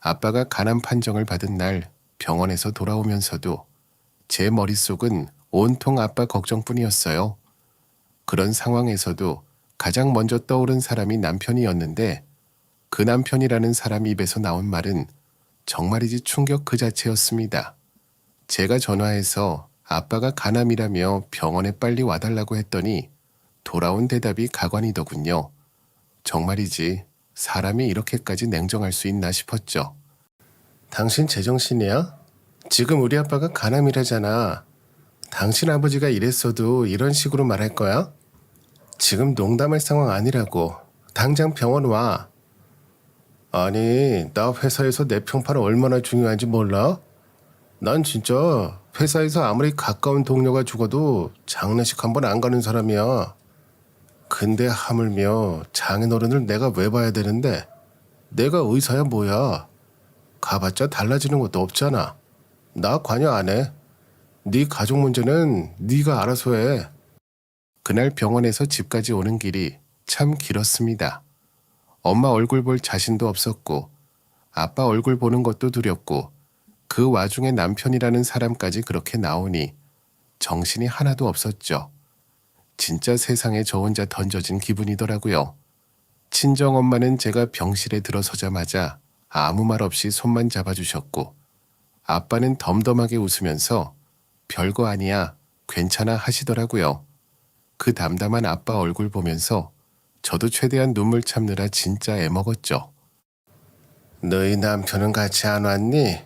아빠가 간암 판정을 받은 날 병원에서 돌아오면서도 제 머릿속은 온통 아빠 걱정뿐이었어요. 그런 상황에서도 가장 먼저 떠오른 사람이 남편이었는데 그 남편이라는 사람 입에서 나온 말은 정말이지 충격 그 자체였습니다. 제가 전화해서 아빠가 간암이라며 병원에 빨리 와달라고 했더니 돌아온 대답이 가관이더군요. 정말이지 사람이 이렇게까지 냉정할 수 있나 싶었죠. 당신 제정신이야? 지금 우리 아빠가 간암이라잖아. 당신 아버지가 이랬어도 이런 식으로 말할 거야? 지금 농담할 상황 아니라고. 당장 병원 와. 아니, 나 회사에서 내 평판 얼마나 중요한지 몰라? 난 진짜 회사에서 아무리 가까운 동료가 죽어도 장례식 한 번 안 가는 사람이야. 근데 하물며 장인어른을 내가 왜 봐야 되는데? 내가 의사야 뭐야? 가봤자 달라지는 것도 없잖아. 나 관여 안 해. 네 가족 문제는 네가 알아서 해. 그날 병원에서 집까지 오는 길이 참 길었습니다. 엄마 얼굴 볼 자신도 없었고 아빠 얼굴 보는 것도 두렵고 그 와중에 남편이라는 사람까지 그렇게 나오니 정신이 하나도 없었죠. 진짜 세상에 저 혼자 던져진 기분이더라고요. 친정엄마는 제가 병실에 들어서자마자 아무 말 없이 손만 잡아주셨고 아빠는 덤덤하게 웃으면서 별거 아니야, 괜찮아 하시더라고요. 그 담담한 아빠 얼굴 보면서 저도 최대한 눈물 참느라 진짜 애먹었죠. 너희 남편은 같이 안 왔니?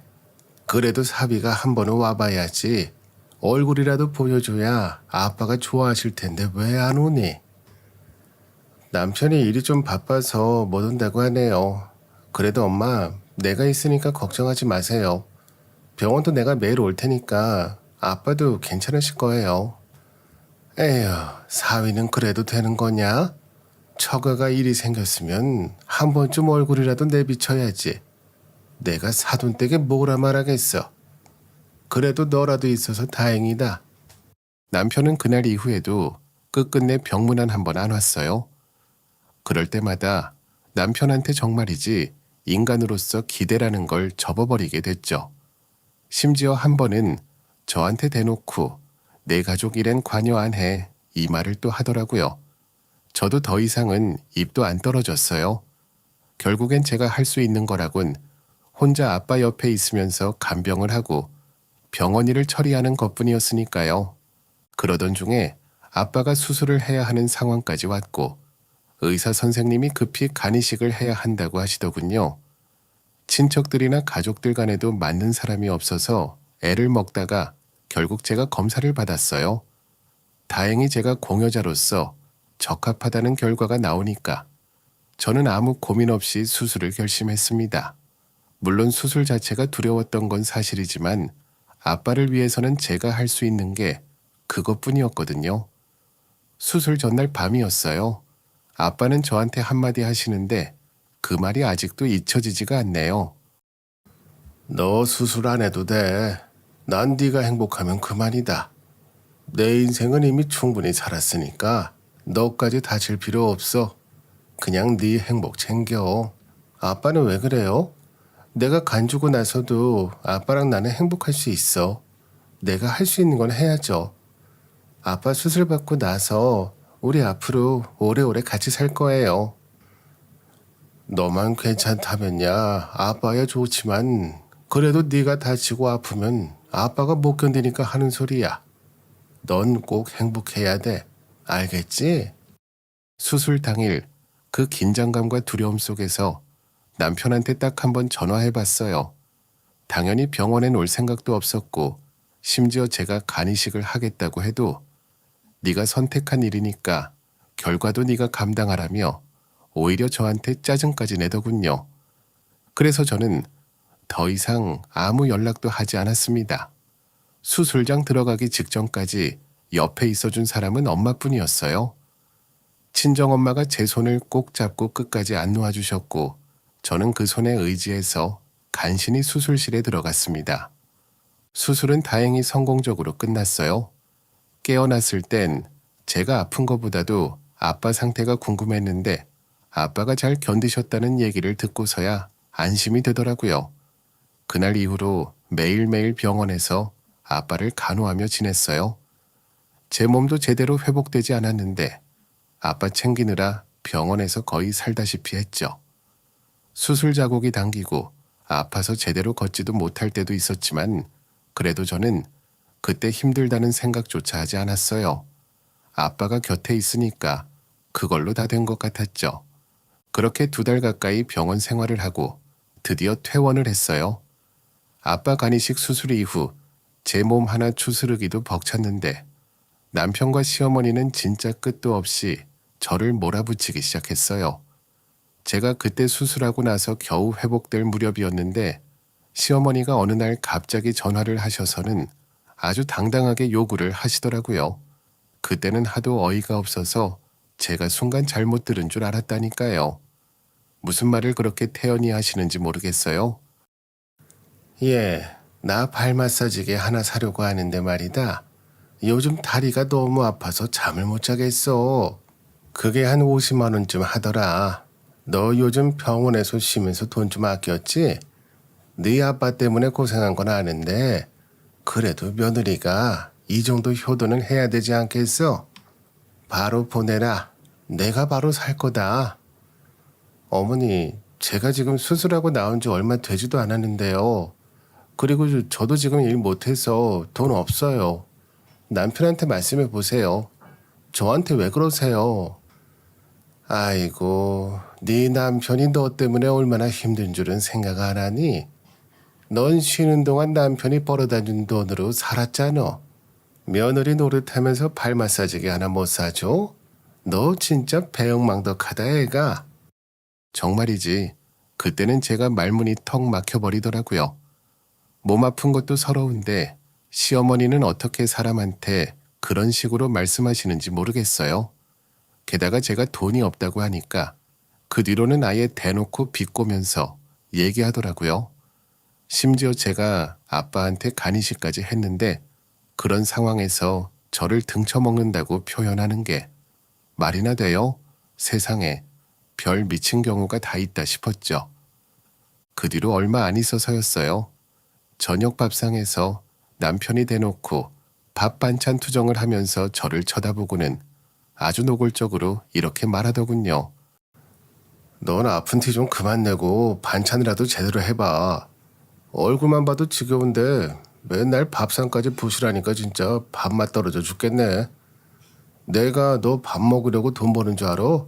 그래도 사비가 한 번은 와봐야지. 얼굴이라도 보여줘야 아빠가 좋아하실 텐데 왜 안 오니? 남편이 일이 좀 바빠서 못 온다고 하네요. 그래도 엄마, 내가 있으니까 걱정하지 마세요. 병원도 내가 매일 올 테니까 아빠도 괜찮으실 거예요. 에휴, 사위는 그래도 되는 거냐? 처가가 일이 생겼으면 한 번쯤 얼굴이라도 내비쳐야지. 내가 사돈댁에 뭐라 말하겠어. 그래도 너라도 있어서 다행이다. 남편은 그날 이후에도 끝끝내 병문안 한 번 안 왔어요. 그럴 때마다 남편한테 정말이지 인간으로서 기대라는 걸 접어버리게 됐죠. 심지어 한 번은 저한테 대놓고 내 가족 일엔 관여 안 해, 이 말을 또 하더라고요. 저도 더 이상은 입도 안 떨어졌어요. 결국엔 제가 할 수 있는 거라곤 혼자 아빠 옆에 있으면서 간병을 하고 병원 일을 처리하는 것뿐이었으니까요. 그러던 중에 아빠가 수술을 해야 하는 상황까지 왔고 의사 선생님이 급히 간이식을 해야 한다고 하시더군요. 친척들이나 가족들 간에도 맞는 사람이 없어서 애를 먹다가 결국 제가 검사를 받았어요. 다행히 제가 공여자로서 적합하다는 결과가 나오니까 저는 아무 고민 없이 수술을 결심했습니다. 물론 수술 자체가 두려웠던 건 사실이지만 아빠를 위해서는 제가 할 수 있는 게 그것뿐이었거든요. 수술 전날 밤이었어요. 아빠는 저한테 한마디 하시는데 그 말이 아직도 잊혀지지가 않네요. 너 수술 안 해도 돼. 난 네가 행복하면 그만이다. 내 인생은 이미 충분히 살았으니까 너까지 다칠 필요 없어. 그냥 네 행복 챙겨. 아빠는 왜 그래요? 내가 간 주고 나서도 아빠랑 나는 행복할 수 있어. 내가 할 수 있는 건 해야죠. 아빠 수술 받고 나서 우리 앞으로 오래오래 같이 살 거예요. 너만 괜찮다면야 아빠야 좋지만 그래도 네가 다치고 아프면 아빠가 못 견디니까 하는 소리야. 넌 꼭 행복해야 돼. 알겠지? 수술 당일 그 긴장감과 두려움 속에서 남편한테 딱 한 번 전화해봤어요. 당연히 병원엔 올 생각도 없었고 심지어 제가 간이식을 하겠다고 해도 네가 선택한 일이니까 결과도 네가 감당하라며 오히려 저한테 짜증까지 내더군요. 그래서 저는 더 이상 아무 연락도 하지 않았습니다. 수술장 들어가기 직전까지 옆에 있어준 사람은 엄마뿐이었어요. 친정엄마가 제 손을 꼭 잡고 끝까지 안 놓아주셨고 저는 그 손에 의지해서 간신히 수술실에 들어갔습니다. 수술은 다행히 성공적으로 끝났어요. 깨어났을 땐 제가 아픈 것보다도 아빠 상태가 궁금했는데 아빠가 잘 견디셨다는 얘기를 듣고서야 안심이 되더라고요. 그날 이후로 매일매일 병원에서 아빠를 간호하며 지냈어요. 제 몸도 제대로 회복되지 않았는데 아빠 챙기느라 병원에서 거의 살다시피 했죠. 수술 자국이 당기고 아파서 제대로 걷지도 못할 때도 있었지만 그래도 저는 그때 힘들다는 생각조차 하지 않았어요. 아빠가 곁에 있으니까 그걸로 다 된 것 같았죠. 그렇게 2달 가까이 병원 생활을 하고 드디어 퇴원을 했어요. 아빠 간이식 수술 이후 제 몸 하나 추스르기도 벅찼는데 남편과 시어머니는 진짜 끝도 없이 저를 몰아붙이기 시작했어요. 제가 그때 수술하고 나서 겨우 회복될 무렵이었는데 시어머니가 어느 날 갑자기 전화를 하셔서는 아주 당당하게 요구를 하시더라고요. 그때는 하도 어이가 없어서 제가 순간 잘못 들은 줄 알았다니까요. 무슨 말을 그렇게 태연히 하시는지 모르겠어요. 예, 나 발 마사지기 하나 사려고 하는데 말이다. 요즘 다리가 너무 아파서 잠을 못 자겠어. 그게 한 50만 원쯤 하더라. 너 요즘 병원에서 쉬면서 돈 좀 아꼈지? 네 아빠 때문에 고생한 건 아는데 그래도 며느리가 이 정도 효도는 해야 되지 않겠어? 바로 보내라. 내가 바로 살 거다. 어머니, 제가 지금 수술하고 나온 지 얼마 되지도 않았는데요. 그리고 저도 지금 일 못해서 돈 없어요. 남편한테 말씀해 보세요. 저한테 왜 그러세요? 아이고, 네 남편이 너 때문에 얼마나 힘든 줄은 생각 안 하니? 넌 쉬는 동안 남편이 벌어다 준 돈으로 살았잖아. 며느리 노릇하면서 발 마사지기 하나 못 사줘? 너 진짜 배영망덕하다 애가. 정말이지. 그때는 제가 말문이 턱 막혀버리더라고요. 몸 아픈 것도 서러운데 시어머니는 어떻게 사람한테 그런 식으로 말씀하시는지 모르겠어요. 게다가 제가 돈이 없다고 하니까 그 뒤로는 아예 대놓고 비꼬면서 얘기하더라고요. 심지어 제가 아빠한테 간이식까지 했는데 그런 상황에서 저를 등쳐먹는다고 표현하는 게 말이나 돼요? 세상에 별 미친 경우가 다 있다 싶었죠. 그 뒤로 얼마 안 있어서였어요. 저녁 밥상에서 남편이 대놓고 밥 반찬 투정을 하면서 저를 쳐다보고는 아주 노골적으로 이렇게 말하더군요. 넌 아픈 티 좀 그만 내고 반찬이라도 제대로 해봐. 얼굴만 봐도 지겨운데 맨날 밥상까지 부시라니까 진짜 밥맛 떨어져 죽겠네. 내가 너 밥 먹으려고 돈 버는 줄 알아?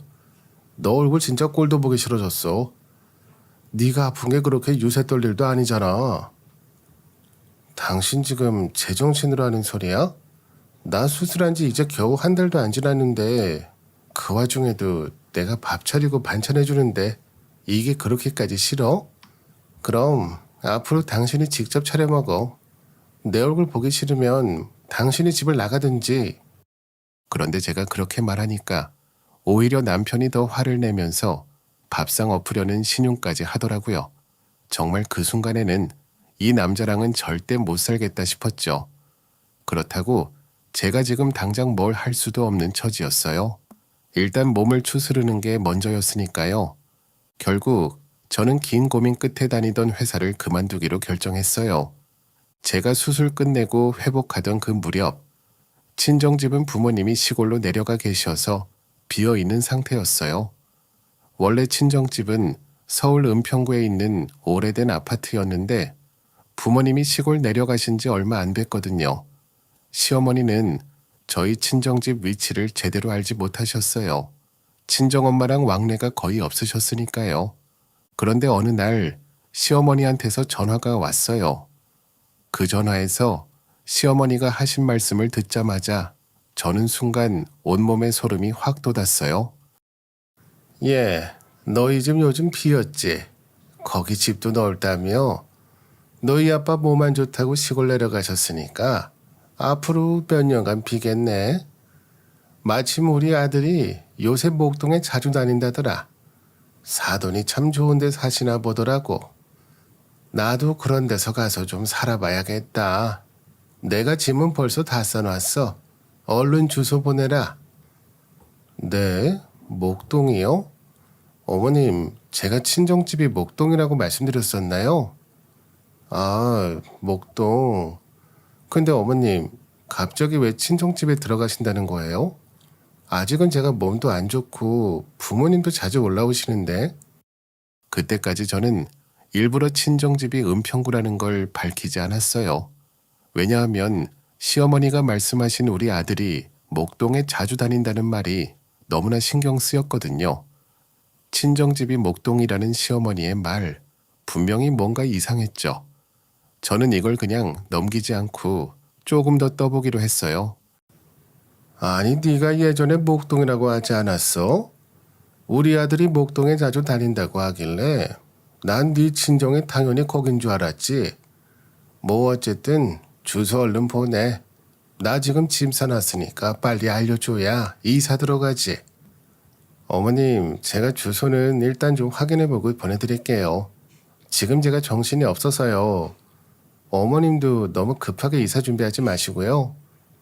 너 얼굴 진짜 꼴도 보기 싫어졌어. 네가 아픈 게 그렇게 유세 떨 일도 아니잖아. 당신 지금 제정신으로 하는 소리야? 나 수술한 지 이제 겨우 1달도 안 지났는데 그 와중에도 내가 밥 차리고 반찬해 주는데 이게 그렇게까지 싫어? 그럼 앞으로 당신이 직접 차려 먹어. 내 얼굴 보기 싫으면 당신이 집을 나가든지. 그런데 제가 그렇게 말하니까 오히려 남편이 더 화를 내면서 밥상 엎으려는 신용까지 하더라고요. 정말 그 순간에는 이 남자랑은 절대 못 살겠다 싶었죠. 그렇다고 제가 지금 당장 뭘 할 수도 없는 처지였어요. 일단 몸을 추스르는 게 먼저였으니까요. 결국 저는 긴 고민 끝에 다니던 회사를 그만두기로 결정했어요. 제가 수술 끝내고 회복하던 그 무렵 친정집은 부모님이 시골로 내려가 계셔서 비어있는 상태였어요. 원래 친정집은 서울 은평구에 있는 오래된 아파트였는데 부모님이 시골 내려가신 지 얼마 안 됐거든요. 시어머니는 저희 친정집 위치를 제대로 알지 못하셨어요. 친정엄마랑 왕래가 거의 없으셨으니까요. 그런데 어느 날 시어머니한테서 전화가 왔어요. 그 전화에서 시어머니가 하신 말씀을 듣자마자 저는 순간 온몸에 소름이 확 돋았어요. 예, 너희 집 요즘 비었지? 거기 집도 넓다며? 너희 아빠 몸 안 좋다고 시골 내려가셨으니까 앞으로 몇 년간 비겠네. 마침 우리 아들이 요새 목동에 자주 다닌다더라. 사돈이 참 좋은 데 사시나 보더라고. 나도 그런 데서 가서 좀 살아봐야겠다. 내가 짐은 벌써 다 써놨어. 얼른 주소 보내라. 네, 목동이요? 어머님, 제가 친정집이 목동이라고 말씀드렸었나요? 아, 목동. 근데 어머님, 갑자기 왜 친정집에 들어가신다는 거예요? 아직은 제가 몸도 안 좋고 부모님도 자주 올라오시는데. 그때까지 저는 일부러 친정집이 은평구라는 걸 밝히지 않았어요. 왜냐하면 시어머니가 말씀하신 우리 아들이 목동에 자주 다닌다는 말이 너무나 신경 쓰였거든요. 친정집이 목동이라는 시어머니의 말, 분명히 뭔가 이상했죠. 저는 이걸 그냥 넘기지 않고 조금 더 떠보기로 했어요. 아니, 네가 예전에 목동이라고 하지 않았어? 우리 아들이 목동에 자주 다닌다고 하길래 난 네 친정이 당연히 거긴 줄 알았지. 뭐 어쨌든 주소 얼른 보내. 나 지금 짐 싸놨으니까 빨리 알려줘야 이사 들어가지. 어머님, 제가 주소는 일단 좀 확인해보고 보내드릴게요. 지금 제가 정신이 없어서요. 어머님도 너무 급하게 이사 준비하지 마시고요.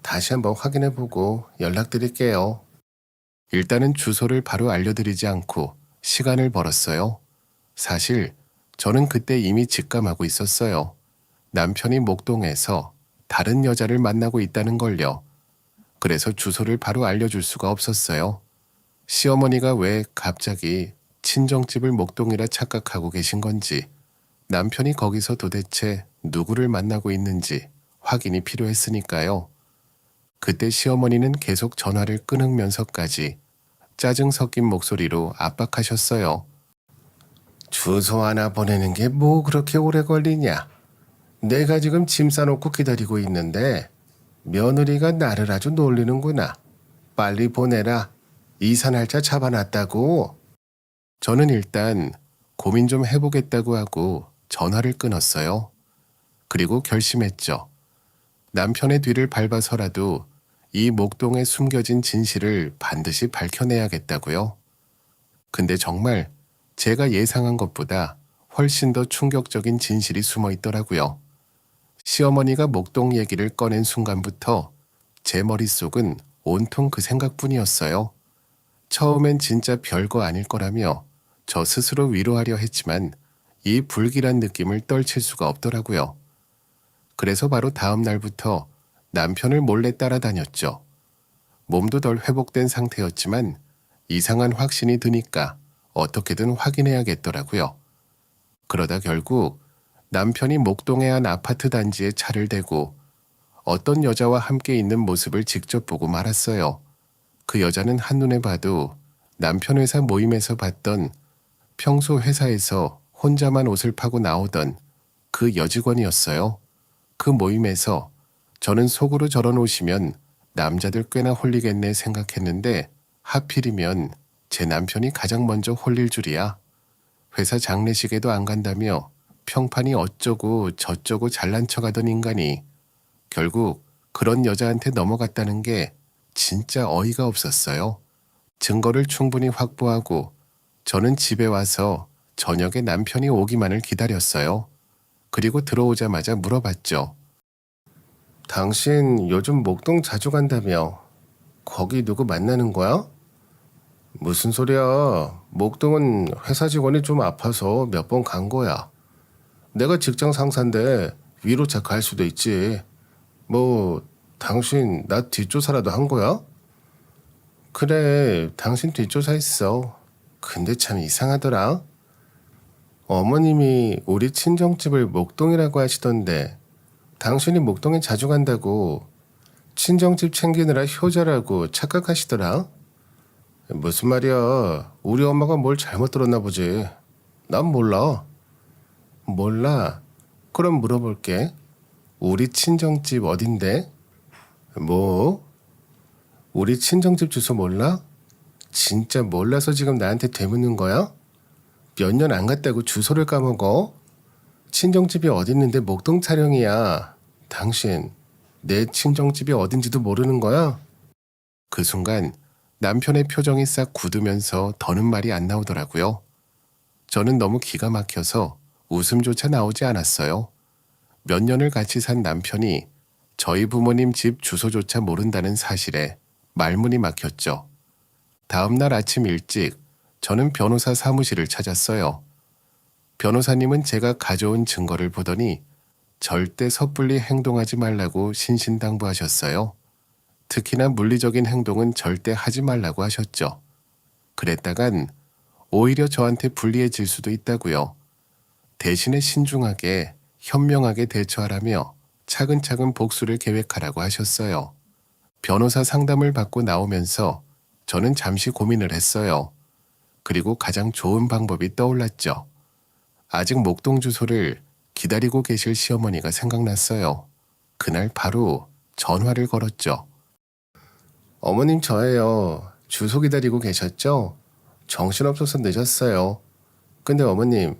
다시 한번 확인해보고 연락드릴게요. 일단은 주소를 바로 알려드리지 않고 시간을 벌었어요. 사실 저는 그때 이미 직감하고 있었어요. 남편이 목동에서 다른 여자를 만나고 있다는 걸요. 그래서 주소를 바로 알려줄 수가 없었어요. 시어머니가 왜 갑자기 친정집을 목동이라 착각하고 계신 건지, 남편이 거기서 도대체 누구를 만나고 있는지 확인이 필요했으니까요. 그때 시어머니는 계속 전화를 끊으면서까지 짜증 섞인 목소리로 압박하셨어요. 주소 하나 보내는 게 뭐 그렇게 오래 걸리냐? 내가 지금 짐 싸놓고 기다리고 있는데 며느리가 나를 아주 놀리는구나. 빨리 보내라. 이사 날짜 잡아놨다고. 저는 일단 고민 좀 해보겠다고 하고 전화를 끊었어요. 그리고 결심했죠. 남편의 뒤를 밟아서라도 이 목동에 숨겨진 진실을 반드시 밝혀내야겠다고요. 근데 정말 제가 예상한 것보다 훨씬 더 충격적인 진실이 숨어 있더라고요. 시어머니가 목동 얘기를 꺼낸 순간부터 제 머릿속은 온통 그 생각뿐이었어요. 처음엔 진짜 별거 아닐 거라며 저 스스로 위로하려 했지만 이 불길한 느낌을 떨칠 수가 없더라고요. 그래서 바로 다음 날부터 남편을 몰래 따라다녔죠. 몸도 덜 회복된 상태였지만 이상한 확신이 드니까 어떻게든 확인해야겠더라고요. 그러다 결국 남편이 목동의 한 아파트 단지에 차를 대고 어떤 여자와 함께 있는 모습을 직접 보고 말았어요. 그 여자는 한눈에 봐도 남편 회사 모임에서 봤던, 평소 회사에서 혼자만 옷을 파고 나오던 그 여직원이었어요. 그 모임에서 저는 속으로 저런 옷이면 남자들 꽤나 홀리겠네 생각했는데 하필이면 제 남편이 가장 먼저 홀릴 줄이야. 회사 장례식에도 안 간다며 평판이 어쩌고 저쩌고 잘난 척하던 인간이 결국 그런 여자한테 넘어갔다는 게 진짜 어이가 없었어요. 증거를 충분히 확보하고 저는 집에 와서 저녁에 남편이 오기만을 기다렸어요. 그리고 들어오자마자 물어봤죠. 당신 요즘 목동 자주 간다며 거기 누구 만나는 거야? 무슨 소리야. 목동은 회사 직원이 좀 아파서 몇 번 간 거야. 내가 직장 상사인데 위로차 갈 수도 있지. 뭐 당신 나 뒷조사라도 한 거야? 그래, 당신 뒷조사했어. 근데 참 이상하더라. 어머님이 우리 친정집을 목동이라고 하시던데 당신이 목동에 자주 간다고 친정집 챙기느라 효자라고 착각하시더라. 무슨 말이야. 우리 엄마가 뭘 잘못 들었나 보지. 난 몰라. 몰라? 그럼 물어볼게. 우리 친정집 어딘데? 뭐? 우리 친정집 주소 몰라? 진짜 몰라서 지금 나한테 되묻는 거야? 몇 년 안 갔다고 주소를 까먹어? 친정집이 어딨는데 목동 촬영이야. 당신 내 친정집이 어딘지도 모르는 거야? 그 순간 남편의 표정이 싹 굳으면서 더는 말이 안 나오더라고요. 저는 너무 기가 막혀서 웃음조차 나오지 않았어요. 몇 년을 같이 산 남편이 저희 부모님 집 주소조차 모른다는 사실에 말문이 막혔죠. 다음 날 아침 일찍 저는 변호사 사무실을 찾았어요. 변호사님은 제가 가져온 증거를 보더니 절대 섣불리 행동하지 말라고 신신당부하셨어요. 특히나 물리적인 행동은 절대 하지 말라고 하셨죠. 그랬다간 오히려 저한테 불리해질 수도 있다고요. 대신에 신중하게 현명하게 대처하라며 차근차근 복수를 계획하라고 하셨어요. 변호사 상담을 받고 나오면서 저는 잠시 고민을 했어요. 그리고 가장 좋은 방법이 떠올랐죠. 아직 목동 주소를 기다리고 계실 시어머니가 생각났어요. 그날 바로 전화를 걸었죠. 어머님 저예요. 주소 기다리고 계셨죠? 정신없어서 늦었어요. 근데 어머님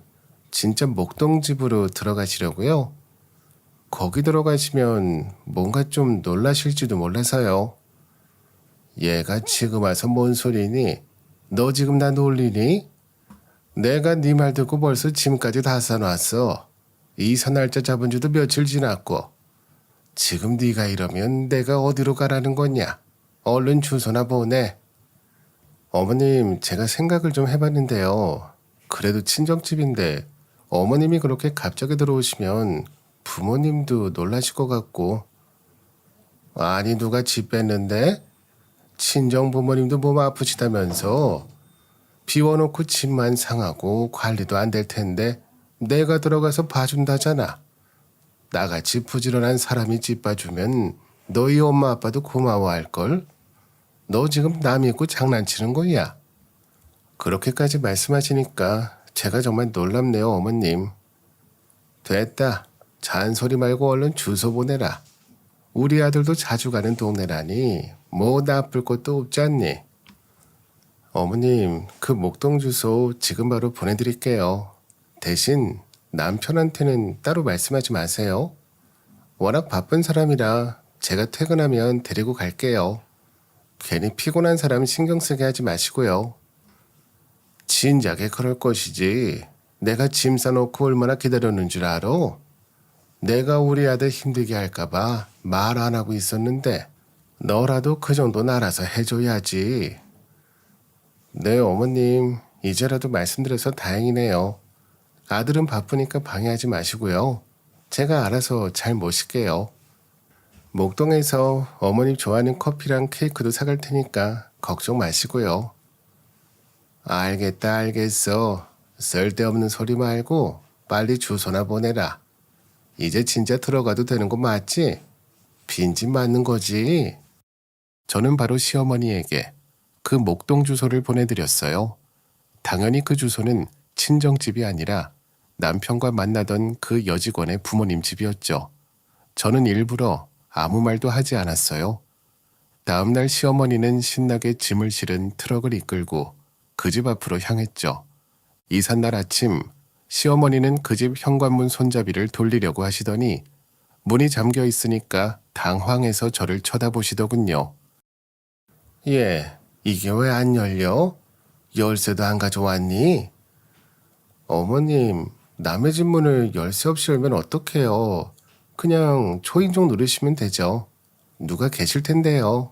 진짜 목동 집으로 들어가시려고요? 거기 들어가시면 뭔가 좀 놀라실지도 몰라서요. 얘가 지금 와서 뭔 소리니? 너 지금 나 놀리니? 내가 네 말 듣고 벌써 짐까지 다 싸놨어. 이사 날짜 잡은 지도 며칠 지났고. 지금 네가 이러면 내가 어디로 가라는 거냐? 얼른 주소나 보내. 어머님, 제가 생각을 좀 해봤는데요. 그래도 친정집인데 어머님이 그렇게 갑자기 들어오시면 부모님도 놀라실 것 같고. 아니 누가 집 뺐는데? 친정 부모님도 몸 아프시다면서 비워놓고 집만 상하고 관리도 안 될 텐데 내가 들어가서 봐준다잖아. 나같이 부지런한 사람이 집 봐주면 너희 엄마 아빠도 고마워할걸. 너 지금 남 믿고 장난치는 거야. 그렇게까지 말씀하시니까 제가 정말 놀랍네요, 어머님. 됐다. 잔소리 말고 얼른 주소 보내라. 우리 아들도 자주 가는 동네라니 뭐 나쁠 것도 없지 않니? 어머님, 그 목동 주소 지금 바로 보내드릴게요. 대신 남편한테는 따로 말씀하지 마세요. 워낙 바쁜 사람이라 제가 퇴근하면 데리고 갈게요. 괜히 피곤한 사람 신경 쓰게 하지 마시고요. 진작에 그럴 것이지. 내가 짐 싸놓고 얼마나 기다렸는 줄 알아? 내가 우리 아들 힘들게 할까봐 말 안 하고 있었는데 너라도 그 정도는 알아서 해줘야지. 네, 어머님. 이제라도 말씀드려서 다행이네요. 아들은 바쁘니까 방해하지 마시고요. 제가 알아서 잘 모실게요. 목동에서 어머님 좋아하는 커피랑 케이크도 사갈 테니까 걱정 마시고요. 알겠다, 알겠어. 쓸데없는 소리 말고 빨리 주소나 보내라. 이제 진짜 들어가도 되는 거 맞지? 빈집 맞는 거지? 저는 바로 시어머니에게 그 목동 주소를 보내드렸어요. 당연히 그 주소는 친정집이 아니라 남편과 만나던 그 여직원의 부모님 집이었죠. 저는 일부러 아무 말도 하지 않았어요. 다음날 시어머니는 신나게 짐을 실은 트럭을 이끌고 그 집 앞으로 향했죠. 이삿날 아침 시어머니는 그 집 현관문 손잡이를 돌리려고 하시더니 문이 잠겨 있으니까 당황해서 저를 쳐다보시더군요. 예, 이게 왜 안 열려? 열쇠도 안 가져왔니? 어머님, 남의 집 문을 열쇠 없이 열면 어떡해요? 그냥 초인종 누르시면 되죠. 누가 계실 텐데요.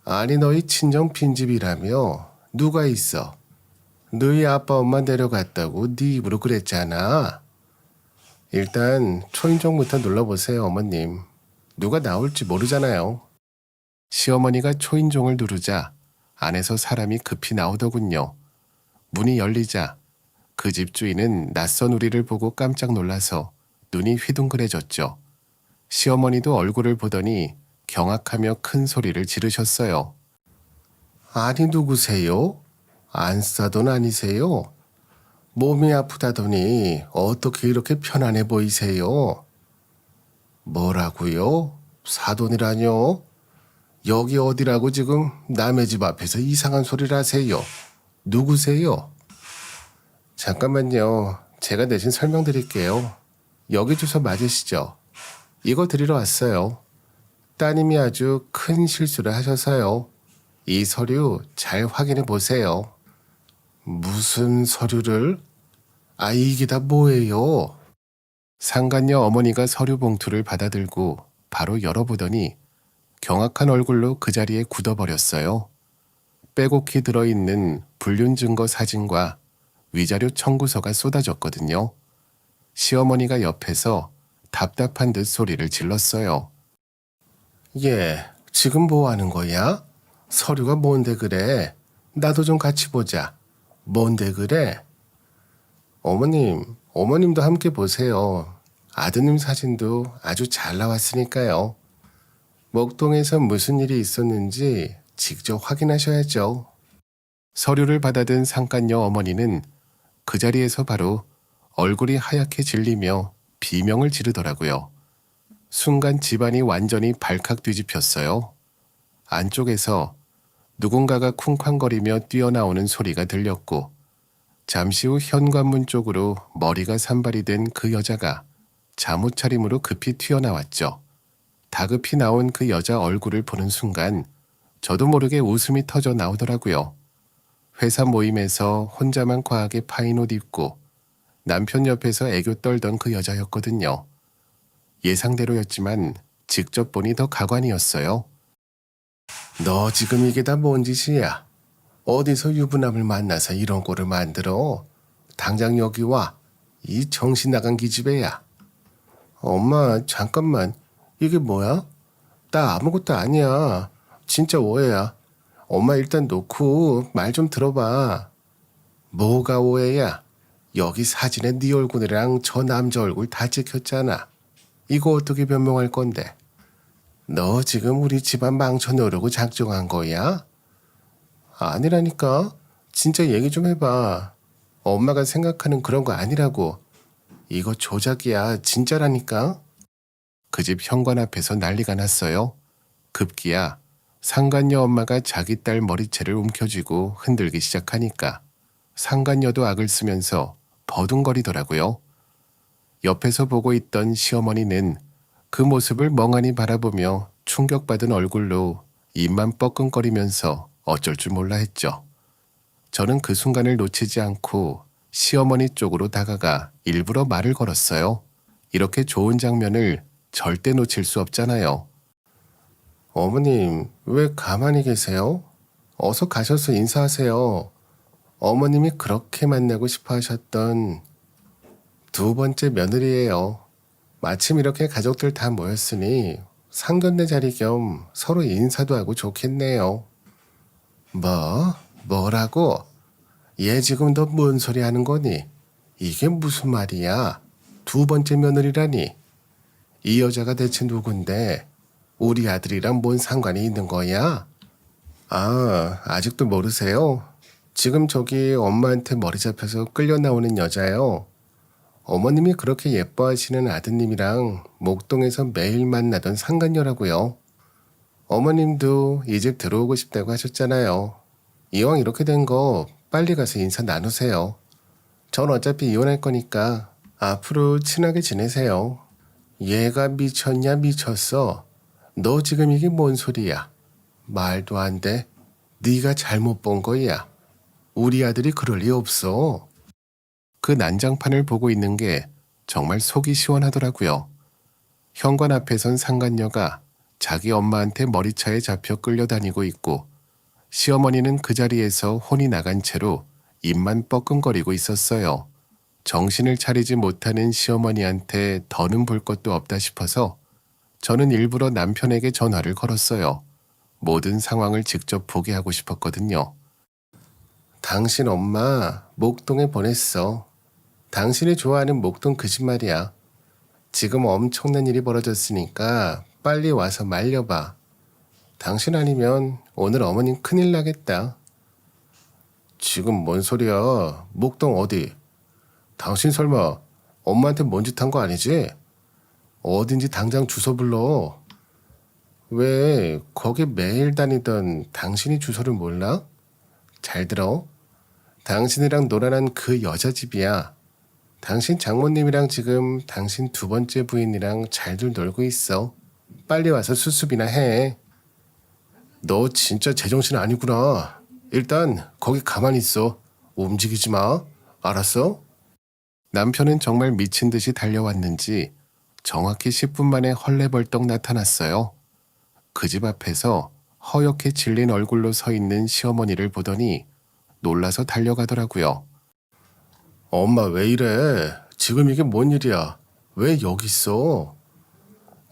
아니 너희 친정 빈집이라며 누가 있어? 너희 아빠 엄마 내려갔다고 네 입으로 그랬잖아. 일단 초인종부터 눌러보세요, 어머님. 누가 나올지 모르잖아요. 시어머니가 초인종을 누르자 안에서 사람이 급히 나오더군요. 문이 열리자 그 집 주인은 낯선 우리를 보고 깜짝 놀라서 눈이 휘둥그레졌죠. 시어머니도 얼굴을 보더니 경악하며 큰 소리를 지르셨어요. 아니 누구세요? 안싸돈 아니세요? 몸이 아프다더니 어떻게 이렇게 편안해 보이세요? 뭐라고요? 사돈이라뇨? 여기 어디라고 지금 남의 집 앞에서 이상한 소리를 하세요? 누구세요? 잠깐만요. 제가 대신 설명드릴게요. 여기 주소 맞으시죠? 이거 드리러 왔어요. 따님이 아주 큰 실수를 하셔서요. 이 서류 잘 확인해 보세요. 무슨 서류를? 아, 이게 다 뭐예요? 상간녀 어머니가 서류 봉투를 받아들고 바로 열어보더니 경악한 얼굴로 그 자리에 굳어버렸어요. 빼곡히 들어있는 불륜 증거 사진과 위자료 청구서가 쏟아졌거든요. 시어머니가 옆에서 답답한 듯 소리를 질렀어요. 얘, 지금 뭐 하는 거야? 서류가 뭔데 그래? 나도 좀 같이 보자. 뭔데 그래? 어머님도 함께 보세요. 아드님 사진도 아주 잘 나왔으니까요. 목동에서 무슨 일이 있었는지 직접 확인하셔야죠. 서류를 받아든 상간녀 어머니는 그 자리에서 바로 얼굴이 하얗게 질리며 비명을 지르더라고요. 순간 집안이 완전히 발칵 뒤집혔어요. 안쪽에서 누군가가 쿵쾅거리며 뛰어나오는 소리가 들렸고 잠시 후 현관문 쪽으로 머리가 산발이 된 그 여자가 잠옷 차림으로 급히 튀어나왔죠. 다급히 나온 그 여자 얼굴을 보는 순간 저도 모르게 웃음이 터져 나오더라고요. 회사 모임에서 혼자만 과하게 파인 옷 입고 남편 옆에서 애교 떨던 그 여자였거든요. 예상대로였지만 직접 보니 더 가관이었어요. 너 지금 이게 다 뭔 짓이야? 어디서 유부남을 만나서 이런 꼴을 만들어? 당장 여기 와. 이 정신 나간 기집애야. 엄마, 잠깐만. 이게 뭐야? 나 아무것도 아니야. 진짜 오해야. 엄마 일단 놓고 말 좀 들어봐. 뭐가 오해야? 여기 사진에 네 얼굴이랑 저 남자 얼굴 다 찍혔잖아. 이거 어떻게 변명할 건데? 너 지금 우리 집안 망쳐놓으려고 작정한 거야? 아니라니까. 진짜 얘기 좀 해봐. 엄마가 생각하는 그런 거 아니라고. 이거 조작이야. 진짜라니까. 그 집 현관 앞에서 난리가 났어요. 급기야 상간녀 엄마가 자기 딸 머리채를 움켜쥐고 흔들기 시작하니까 상간녀도 악을 쓰면서 버둥거리더라고요. 옆에서 보고 있던 시어머니는 그 모습을 멍하니 바라보며 충격받은 얼굴로 입만 뻐끔거리면서 어쩔 줄 몰라 했죠. 저는 그 순간을 놓치지 않고 시어머니 쪽으로 다가가 일부러 말을 걸었어요. 이렇게 좋은 장면을 절대 놓칠 수 없잖아요. 어머님, 왜 가만히 계세요? 어서 가셔서 인사하세요. 어머님이 그렇게 만나고 싶어 하셨던 두 번째 며느리예요. 마침 이렇게 가족들 다 모였으니 상견례 자리 겸 서로 인사도 하고 좋겠네요. 뭐라고? 얘 지금 너 뭔 소리 하는 거니? 이게 무슨 말이야? 두 번째 며느리라니? 이 여자가 대체 누군데 우리 아들이랑 뭔 상관이 있는 거야? 아, 아직도 모르세요? 지금 저기 엄마한테 머리 잡혀서 끌려 나오는 여자요. 어머님이 그렇게 예뻐하시는 아드님이랑 목동에서 매일 만나던 상간녀라고요. 어머님도 이 집 들어오고 싶다고 하셨잖아요. 이왕 이렇게 된 거 빨리 가서 인사 나누세요. 전 어차피 이혼할 거니까 앞으로 친하게 지내세요. 얘가 미쳤냐 미쳤어. 너 지금 이게 뭔 소리야. 말도 안 돼. 네가 잘못 본 거야. 우리 아들이 그럴 리 없어. 그 난장판을 보고 있는 게 정말 속이 시원하더라고요. 현관 앞에 선 상간녀가 자기 엄마한테 머리차에 잡혀 끌려다니고 있고 시어머니는 그 자리에서 혼이 나간 채로 입만 뻐끔거리고 있었어요. 정신을 차리지 못하는 시어머니한테 더는 볼 것도 없다 싶어서 저는 일부러 남편에게 전화를 걸었어요. 모든 상황을 직접 보게 하고 싶었거든요. 당신 엄마 목동에 보냈어. 당신이 좋아하는 목동 그 집 말이야. 지금 엄청난 일이 벌어졌으니까 빨리 와서 말려봐. 당신 아니면 오늘 어머님 큰일 나겠다. 지금 뭔 소리야? 목동 어디? 당신 설마 엄마한테 뭔 짓 한 거 아니지? 어딘지 당장 주소 불러. 왜 거기 매일 다니던 당신이 주소를 몰라? 잘 들어. 당신이랑 놀아난 그 여자 집이야. 당신 장모님이랑 지금 당신 두 번째 부인이랑 잘들 놀고 있어. 빨리 와서 수습이나 해. 너 진짜 제정신 아니구나. 일단 거기 가만히 있어. 움직이지 마. 알았어? 남편은 정말 미친 듯이 달려왔는지 정확히 10분 만에 헐레벌떡 나타났어요. 그 집 앞에서 허옇게 질린 얼굴로 서 있는 시어머니를 보더니 놀라서 달려가더라고요. 엄마 왜 이래? 지금 이게 뭔 일이야? 왜 여기 있어?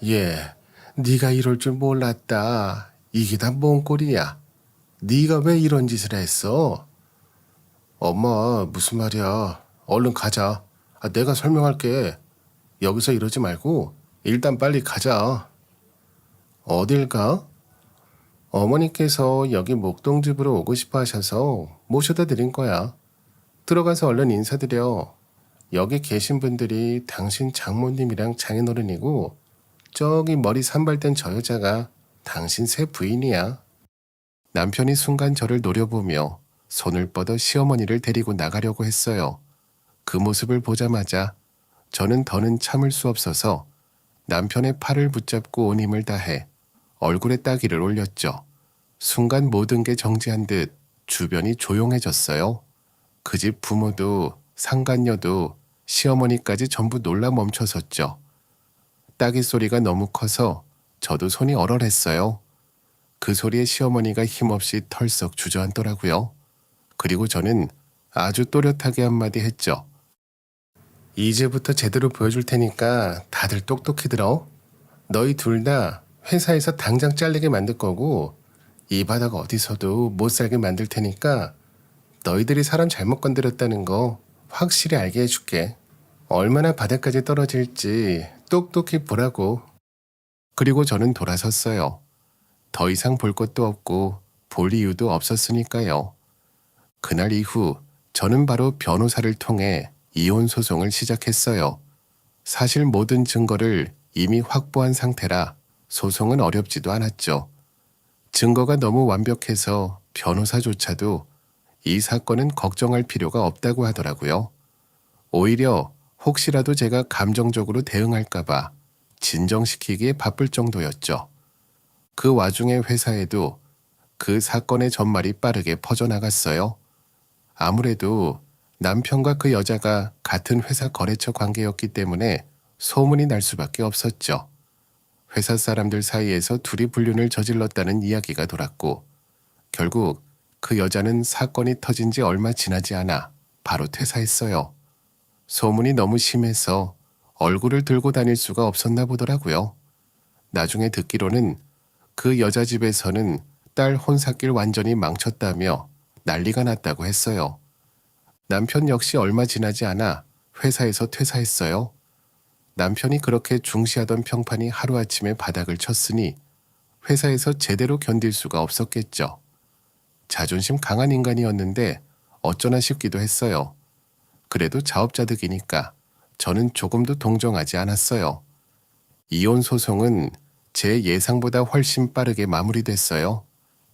예, 네가 이럴 줄 몰랐다. 이게 다 뭔 꼴이야? 네가 왜 이런 짓을 했어? 엄마 무슨 말이야? 얼른 가자. 내가 설명할게. 여기서 이러지 말고 일단 빨리 가자. 어딜 가? 어머니께서 여기 목동집으로 오고 싶어 하셔서 모셔다 드린 거야. 들어가서 얼른 인사드려. 여기 계신 분들이 당신 장모님이랑 장인어른이고 저기 머리 산발된 저 여자가 당신 새 부인이야. 남편이 순간 저를 노려보며 손을 뻗어 시어머니를 데리고 나가려고 했어요. 그 모습을 보자마자 저는 더는 참을 수 없어서 남편의 팔을 붙잡고 온 힘을 다해 얼굴에 따기를 올렸죠. 순간 모든 게 정지한 듯 주변이 조용해졌어요. 그 집 부모도 상간녀도 시어머니까지 전부 놀라 멈춰섰죠. 따기 소리가 너무 커서 저도 손이 얼얼했어요. 그 소리에 시어머니가 힘없이 털썩 주저앉더라고요. 그리고 저는 아주 또렷하게 한마디 했죠. 이제부터 제대로 보여줄 테니까 다들 똑똑히 들어. 너희 둘 다 회사에서 당장 잘리게 만들 거고 이 바닥 어디서도 못 살게 만들 테니까 너희들이 사람 잘못 건드렸다는 거 확실히 알게 해줄게. 얼마나 바닥까지 떨어질지 똑똑히 보라고. 그리고 저는 돌아섰어요. 더 이상 볼 것도 없고 볼 이유도 없었으니까요. 그날 이후 저는 바로 변호사를 통해 이혼 소송을 시작했어요. 사실 모든 증거를 이미 확보한 상태라 소송은 어렵지도 않았죠. 증거가 너무 완벽해서 변호사조차도 이 사건은 걱정할 필요가 없다고 하더라고요. 오히려 혹시라도 제가 감정적으로 대응할까봐 진정시키기에 바쁠 정도였죠. 그 와중에 회사에도 그 사건의 전말이 빠르게 퍼져나갔어요. 아무래도 남편과 그 여자가 같은 회사 거래처 관계였기 때문에 소문이 날 수밖에 없었죠. 회사 사람들 사이에서 둘이 불륜을 저질렀다는 이야기가 돌았고 결국 그 여자는 사건이 터진 지 얼마 지나지 않아 바로 퇴사했어요. 소문이 너무 심해서 얼굴을 들고 다닐 수가 없었나 보더라고요. 나중에 듣기로는 그 여자 집에서는 딸 혼사길 완전히 망쳤다며 난리가 났다고 했어요. 남편 역시 얼마 지나지 않아 회사에서 퇴사했어요. 남편이 그렇게 중시하던 평판이 하루아침에 바닥을 쳤으니 회사에서 제대로 견딜 수가 없었겠죠. 자존심 강한 인간이었는데 어쩌나 싶기도 했어요. 그래도 자업자득이니까 저는 조금도 동정하지 않았어요. 이혼 소송은 제 예상보다 훨씬 빠르게 마무리됐어요.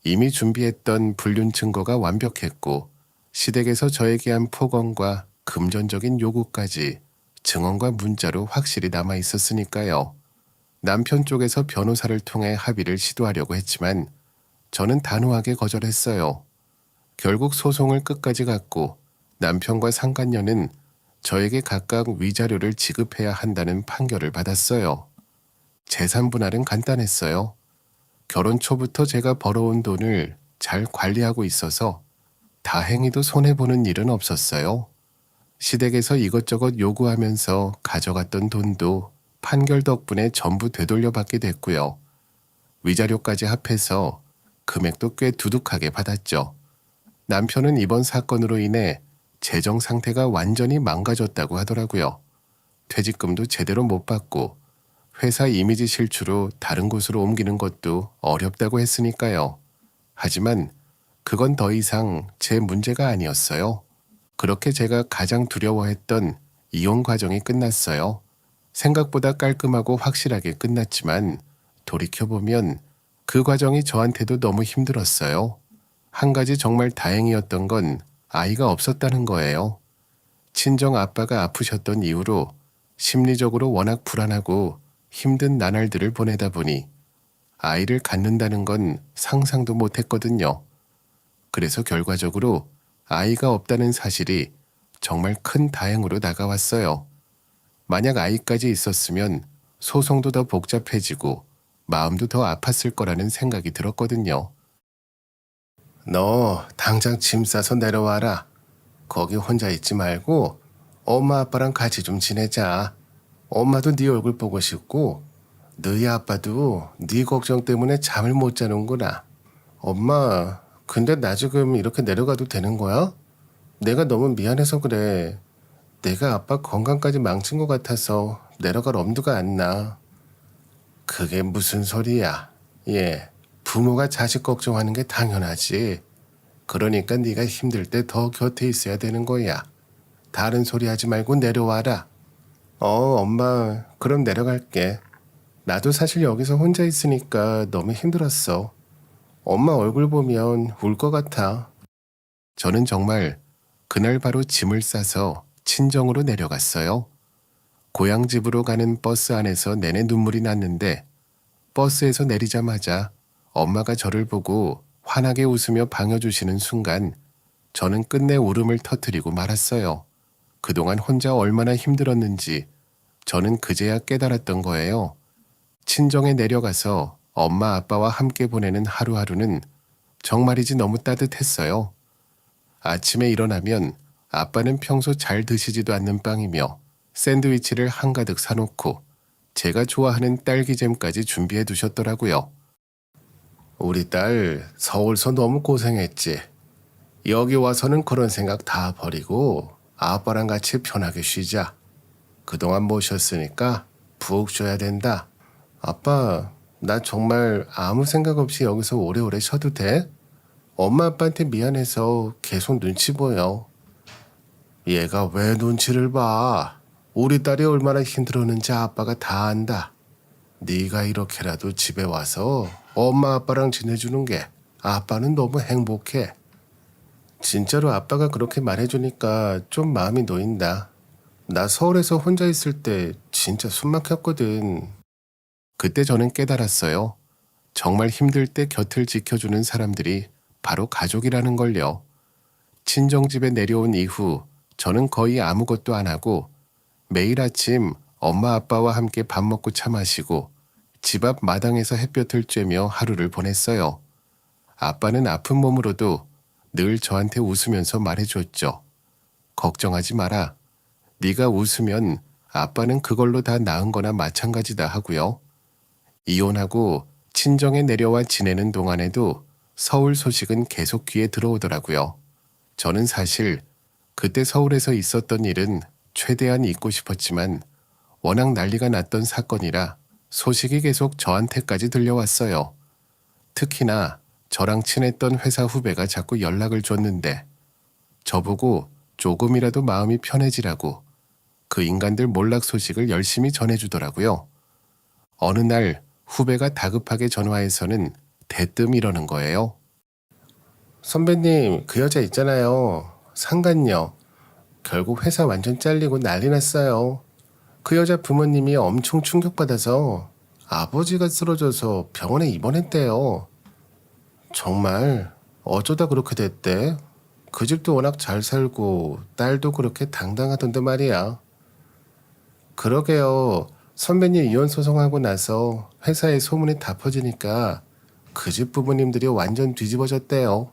이미 준비했던 불륜 증거가 완벽했고 시댁에서 저에게 한 폭언과 금전적인 요구까지 증언과 문자로 확실히 남아 있었으니까요. 남편 쪽에서 변호사를 통해 합의를 시도하려고 했지만 저는 단호하게 거절했어요. 결국 소송을 끝까지 갔고 남편과 상간녀는 저에게 각각 위자료를 지급해야 한다는 판결을 받았어요. 재산 분할은 간단했어요. 결혼 초부터 제가 벌어온 돈을 잘 관리하고 있어서 다행히도 손해보는 일은 없었어요. 시댁에서 이것저것 요구하면서 가져갔던 돈도 판결 덕분에 전부 되돌려받게 됐고요. 위자료까지 합해서 금액도 꽤 두둑하게 받았죠. 남편은 이번 사건으로 인해 재정 상태가 완전히 망가졌다고 하더라고요. 퇴직금도 제대로 못 받고 회사 이미지 실추로 다른 곳으로 옮기는 것도 어렵다고 했으니까요. 하지만 그건 더 이상 제 문제가 아니었어요. 그렇게 제가 가장 두려워했던 이혼 과정이 끝났어요. 생각보다 깔끔하고 확실하게 끝났지만 돌이켜보면 그 과정이 저한테도 너무 힘들었어요. 한 가지 정말 다행이었던 건 아이가 없었다는 거예요. 친정 아빠가 아프셨던 이후로 심리적으로 워낙 불안하고 힘든 나날들을 보내다 보니 아이를 갖는다는 건 상상도 못했거든요. 그래서 결과적으로 아이가 없다는 사실이 정말 큰 다행으로 다가왔어요. 만약 아이까지 있었으면 소송도 더 복잡해지고 마음도 더 아팠을 거라는 생각이 들었거든요. 너 당장 짐 싸서 내려와라. 거기 혼자 있지 말고 엄마 아빠랑 같이 좀 지내자. 엄마도 네 얼굴 보고 싶고 너희 아빠도 네 걱정 때문에 잠을 못 자는구나. 엄마, 근데 나 지금 이렇게 내려가도 되는 거야? 내가 너무 미안해서 그래. 내가 아빠 건강까지 망친 것 같아서 내려갈 엄두가 안 나. 그게 무슨 소리야? 예, 부모가 자식 걱정하는 게 당연하지. 그러니까 네가 힘들 때 더 곁에 있어야 되는 거야. 다른 소리 하지 말고 내려와라. 엄마, 그럼 내려갈게. 나도 사실 여기서 혼자 있으니까 너무 힘들었어. 엄마 얼굴 보면 울 것 같아. 저는 정말 그날 바로 짐을 싸서 친정으로 내려갔어요. 고향 집으로 가는 버스 안에서 내내 눈물이 났는데 버스에서 내리자마자 엄마가 저를 보고 환하게 웃으며 반겨주시는 순간 저는 끝내 울음을 터뜨리고 말았어요. 그동안 혼자 얼마나 힘들었는지 저는 그제야 깨달았던 거예요. 친정에 내려가서 엄마 아빠와 함께 보내는 하루하루는 정말이지 너무 따뜻했어요. 아침에 일어나면 아빠는 평소 잘 드시지도 않는 빵이며 샌드위치를 한가득 사놓고 제가 좋아하는 딸기잼까지 준비해 두셨더라고요. 우리 딸 서울서 너무 고생했지. 여기 와서는 그런 생각 다 버리고 아빠랑 같이 편하게 쉬자. 그동안 모셨으니까 푹 쉬어야 된다. 아빠, 나 정말 아무 생각 없이 여기서 오래오래 쉬어도 돼? 엄마 아빠한테 미안해서 계속 눈치 보여. 얘가 왜 눈치를 봐? 우리 딸이 얼마나 힘들었는지 아빠가 다 안다. 네가 이렇게라도 집에 와서 엄마 아빠랑 지내주는 게 아빠는 너무 행복해. 진짜로 아빠가 그렇게 말해주니까 좀 마음이 놓인다. 나 서울에서 혼자 있을 때 진짜 숨 막혔거든. 그때 저는 깨달았어요. 정말 힘들 때 곁을 지켜주는 사람들이 바로 가족이라는 걸요. 친정집에 내려온 이후 저는 거의 아무것도 안 하고 매일 아침 엄마 아빠와 함께 밥 먹고 차 마시고 집 앞 마당에서 햇볕을 쬐며 하루를 보냈어요. 아빠는 아픈 몸으로도 늘 저한테 웃으면서 말해줬죠. 걱정하지 마라. 네가 웃으면 아빠는 그걸로 다 나은 거나 마찬가지다 하고요. 이혼하고 친정에 내려와 지내는 동안에도 서울 소식은 계속 귀에 들어오더라고요. 저는 사실 그때 서울에서 있었던 일은 최대한 잊고 싶었지만 워낙 난리가 났던 사건이라 소식이 계속 저한테까지 들려왔어요. 특히나 저랑 친했던 회사 후배가 자꾸 연락을 줬는데 저보고 조금이라도 마음이 편해지라고 그 인간들 몰락 소식을 열심히 전해주더라고요. 어느 날 후배가 다급하게 전화해서는 대뜸 이러는 거예요. 선배님, 그 여자 있잖아요. 상간녀. 결국 회사 완전 잘리고 난리 났어요. 그 여자 부모님이 엄청 충격받아서 아버지가 쓰러져서 병원에 입원했대요. 정말 어쩌다 그렇게 됐대? 그 집도 워낙 잘 살고 딸도 그렇게 당당하던데 말이야. 그러게요. 선배님 이혼 소송하고 나서 회사에 소문이 다 퍼지니까 그 집 부모님들이 완전 뒤집어졌대요.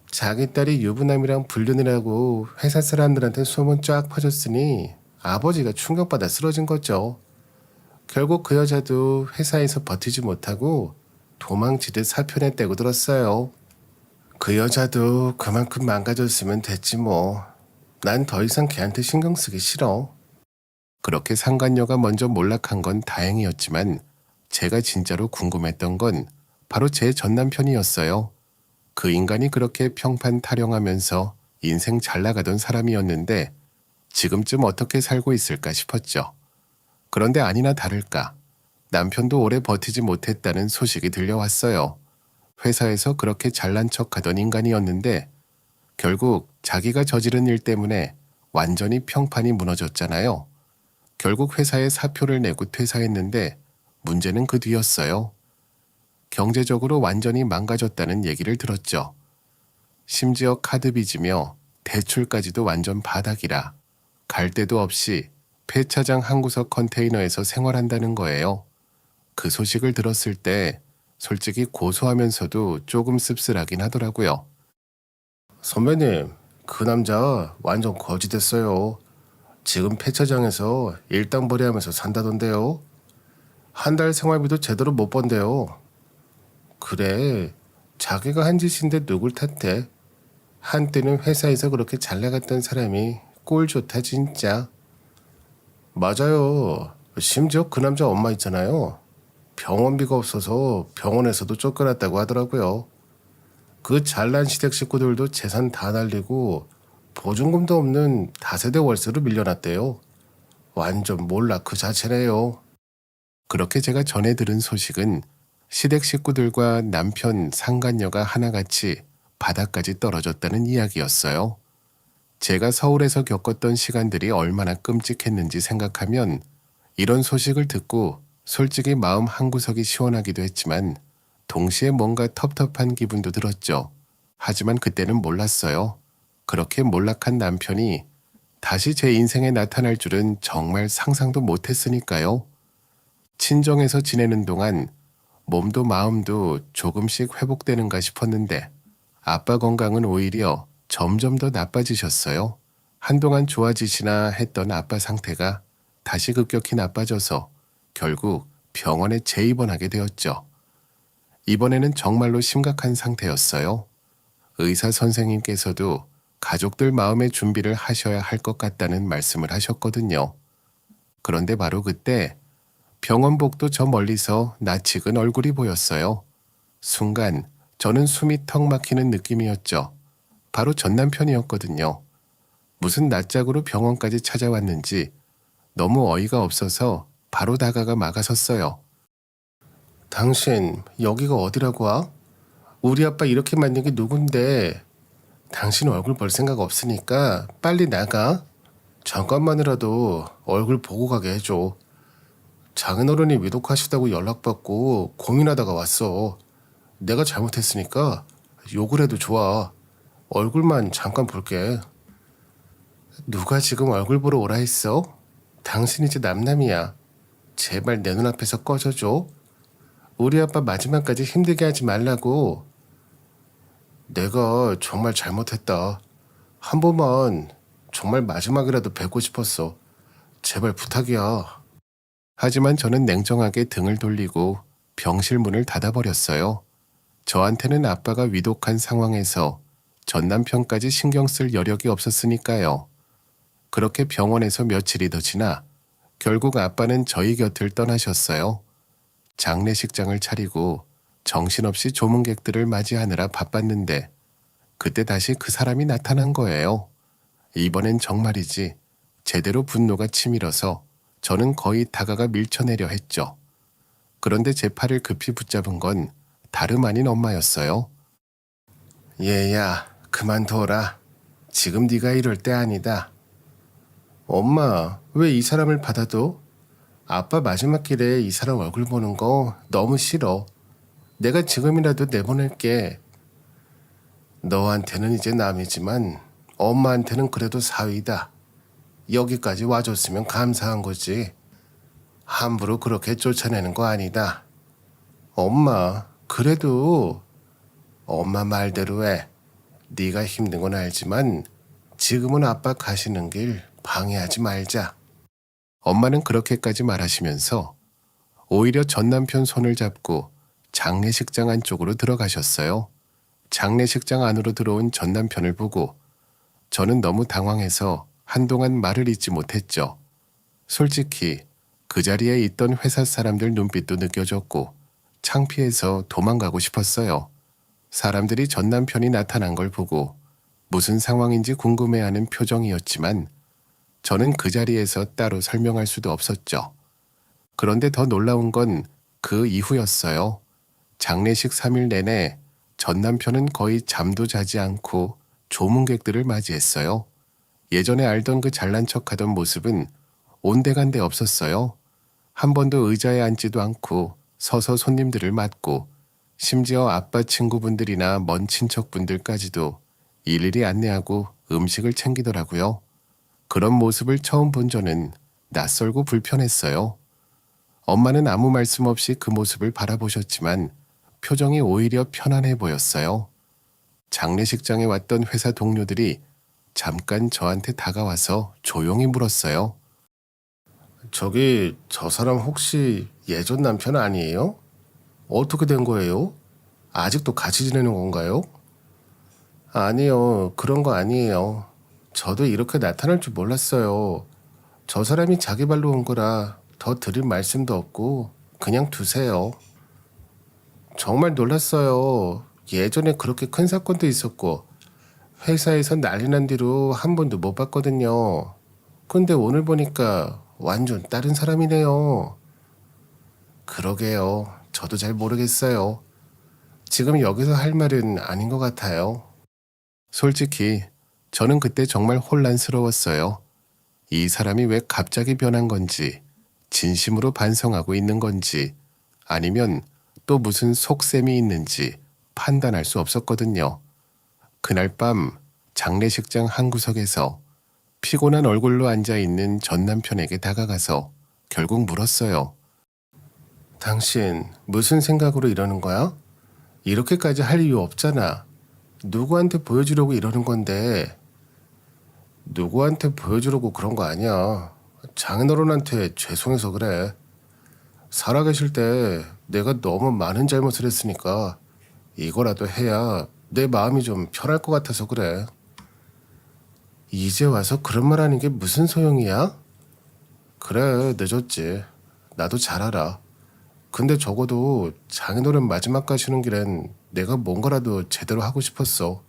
자기 딸이 유부남이랑 불륜이라고 회사 사람들한테 소문 쫙 퍼졌으니 아버지가 충격받아 쓰러진 거죠. 결국 그 여자도 회사에서 버티지 못하고 도망치듯 사표내 떼고 들었어요. 그 여자도 그만큼 망가졌으면 됐지 뭐. 난 더 이상 걔한테 신경 쓰기 싫어. 그렇게 상간녀가 먼저 몰락한 건 다행이었지만 제가 진짜로 궁금했던 건 바로 제 전남편이었어요. 그 인간이 그렇게 평판 타령하면서 인생 잘 나가던 사람이었는데 지금쯤 어떻게 살고 있을까 싶었죠. 그런데 아니나 다를까 남편도 오래 버티지 못했다는 소식이 들려왔어요. 회사에서 그렇게 잘난 척하던 인간이었는데 결국 자기가 저지른 일 때문에 완전히 평판이 무너졌잖아요. 결국 회사에 사표를 내고 퇴사했는데 문제는 그 뒤였어요. 경제적으로 완전히 망가졌다는 얘기를 들었죠. 심지어 카드 빚이며 대출까지도 완전 바닥이라 갈 데도 없이 폐차장 한 구석 컨테이너에서 생활한다는 거예요. 그 소식을 들었을 때 솔직히 고소하면서도 조금 씁쓸하긴 하더라고요. 선배님, 그 남자 완전 거지 됐어요. 지금 폐차장에서 일당벌이하면서 산다던데요. 한 달 생활비도 제대로 못 번대요. 그래, 자기가 한 짓인데 누굴 탓해? 한때는 회사에서 그렇게 잘 나갔던 사람이 꼴 좋다 진짜. 맞아요. 심지어 그 남자 엄마 있잖아요. 병원비가 없어서 병원에서도 쫓겨났다고 하더라고요. 그 잘난 시댁 식구들도 재산 다 날리고 보증금도 없는 다세대 월세로 밀려났대요. 완전 몰라 그 자체네요. 그렇게 제가 전해 들은 소식은 시댁 식구들과 남편 상간녀가 하나같이 바닥까지 떨어졌다는 이야기였어요. 제가 서울에서 겪었던 시간들이 얼마나 끔찍했는지 생각하면 이런 소식을 듣고 솔직히 마음 한구석이 시원하기도 했지만 동시에 뭔가 텁텁한 기분도 들었죠. 하지만 그때는 몰랐어요. 그렇게 몰락한 남편이 다시 제 인생에 나타날 줄은 정말 상상도 못했으니까요. 친정에서 지내는 동안 몸도 마음도 조금씩 회복되는가 싶었는데 아빠 건강은 오히려 점점 더 나빠지셨어요. 한동안 좋아지시나 했던 아빠 상태가 다시 급격히 나빠져서 결국 병원에 재입원하게 되었죠. 이번에는 정말로 심각한 상태였어요. 의사 선생님께서도 가족들 마음의 준비를 하셔야 할 것 같다는 말씀을 하셨거든요. 그런데 바로 그때 병원복도 저 멀리서 낯익은 얼굴이 보였어요. 순간 저는 숨이 턱 막히는 느낌이었죠. 바로 전 남편이었거든요. 무슨 낯짝으로 병원까지 찾아왔는지 너무 어이가 없어서 바로 다가가 막아섰어요. 당신 여기가 어디라고 와? 우리 아빠 이렇게 만든 게 누군데? 당신 얼굴 볼 생각 없으니까 빨리 나가. 잠깐만이라도 얼굴 보고 가게 해줘. 장인어른이 위독하시다고 연락받고 고민하다가 왔어. 내가 잘못했으니까 욕을 해도 좋아. 얼굴만 잠깐 볼게. 누가 지금 얼굴 보러 오라 했어? 당신 이제 남남이야. 제발 내 눈앞에서 꺼져줘. 우리 아빠 마지막까지 힘들게 하지 말라고. 내가 정말 잘못했다. 한 번만 정말 마지막이라도 뵙고 싶었어. 제발 부탁이야. 하지만 저는 냉정하게 등을 돌리고 병실 문을 닫아버렸어요. 저한테는 아빠가 위독한 상황에서 전 남편까지 신경 쓸 여력이 없었으니까요. 그렇게 병원에서 며칠이 더 지나 결국 아빠는 저희 곁을 떠나셨어요. 장례식장을 차리고 정신없이 조문객들을 맞이하느라 바빴는데 그때 다시 그 사람이 나타난 거예요. 이번엔 정말이지 제대로 분노가 치밀어서 저는 거의 다가가 밀쳐내려 했죠. 그런데 제 팔을 급히 붙잡은 건 다름 아닌 엄마였어요. 얘야, 그만둬라. 지금 네가 이럴 때 아니다. 엄마, 왜 이 사람을 받아도? 아빠 마지막 길에 이 사람 얼굴 보는 거 너무 싫어. 내가 지금이라도 내보낼게. 너한테는 이제 남이지만 엄마한테는 그래도 사위다. 여기까지 와줬으면 감사한 거지. 함부로 그렇게 쫓아내는 거 아니다. 엄마, 그래도 엄마 말대로 해. 네가 힘든 건 알지만 지금은 아빠 가시는 길 방해하지 말자. 엄마는 그렇게까지 말하시면서 오히려 전 남편 손을 잡고 장례식장 안쪽으로 들어가셨어요. 장례식장 안으로 들어온 전 남편을 보고 저는 너무 당황해서 한동안 말을 잇지 못했죠. 솔직히 그 자리에 있던 회사 사람들 눈빛도 느껴졌고 창피해서 도망가고 싶었어요. 사람들이 전 남편이 나타난 걸 보고 무슨 상황인지 궁금해하는 표정이었지만 저는 그 자리에서 따로 설명할 수도 없었죠. 그런데 더 놀라운 건 그 이후였어요. 장례식 3일 내내 전 남편은 거의 잠도 자지 않고 조문객들을 맞이했어요. 예전에 알던 그 잘난 척하던 모습은 온데간데 없었어요. 한 번도 의자에 앉지도 않고 서서 손님들을 맞고 심지어 아빠 친구분들이나 먼 친척분들까지도 일일이 안내하고 음식을 챙기더라고요. 그런 모습을 처음 본 저는 낯설고 불편했어요. 엄마는 아무 말씀 없이 그 모습을 바라보셨지만 표정이 오히려 편안해 보였어요. 장례식장에 왔던 회사 동료들이 잠깐 저한테 다가와서 조용히 물었어요. 저기 저 사람 혹시 예전 남편 아니에요? 어떻게 된 거예요? 아직도 같이 지내는 건가요? 아니요, 그런 거 아니에요. 저도 이렇게 나타날 줄 몰랐어요. 저 사람이 자기 발로 온 거라 더 드릴 말씀도 없고 그냥 두세요. 정말 놀랐어요. 예전에 그렇게 큰 사건도 있었고 회사에서 난리 난 뒤로 한 번도 못 봤거든요. 근데 오늘 보니까 완전 다른 사람이네요. 그러게요. 저도 잘 모르겠어요. 지금 여기서 할 말은 아닌 것 같아요. 솔직히 저는 그때 정말 혼란스러웠어요. 이 사람이 왜 갑자기 변한 건지, 진심으로 반성하고 있는 건지, 아니면 또 무슨 속셈이 있는지 판단할 수 없었거든요. 그날 밤 장례식장 한 구석에서 피곤한 얼굴로 앉아있는 전 남편에게 다가가서 결국 물었어요. 당신 무슨 생각으로 이러는 거야? 이렇게까지 할 이유 없잖아. 누구한테 보여주려고 이러는 건데. 누구한테 보여주려고 그런 거 아니야. 장인어른한테 죄송해서 그래. 살아계실 때 내가 너무 많은 잘못을 했으니까 이거라도 해야 내 마음이 좀 편할 것 같아서 그래. 이제 와서 그런 말 하는 게 무슨 소용이야? 그래, 늦었지. 나도 잘 알아. 근데 적어도 장인어른 마지막 가시는 길엔 내가 뭔가라도 제대로 하고 싶었어.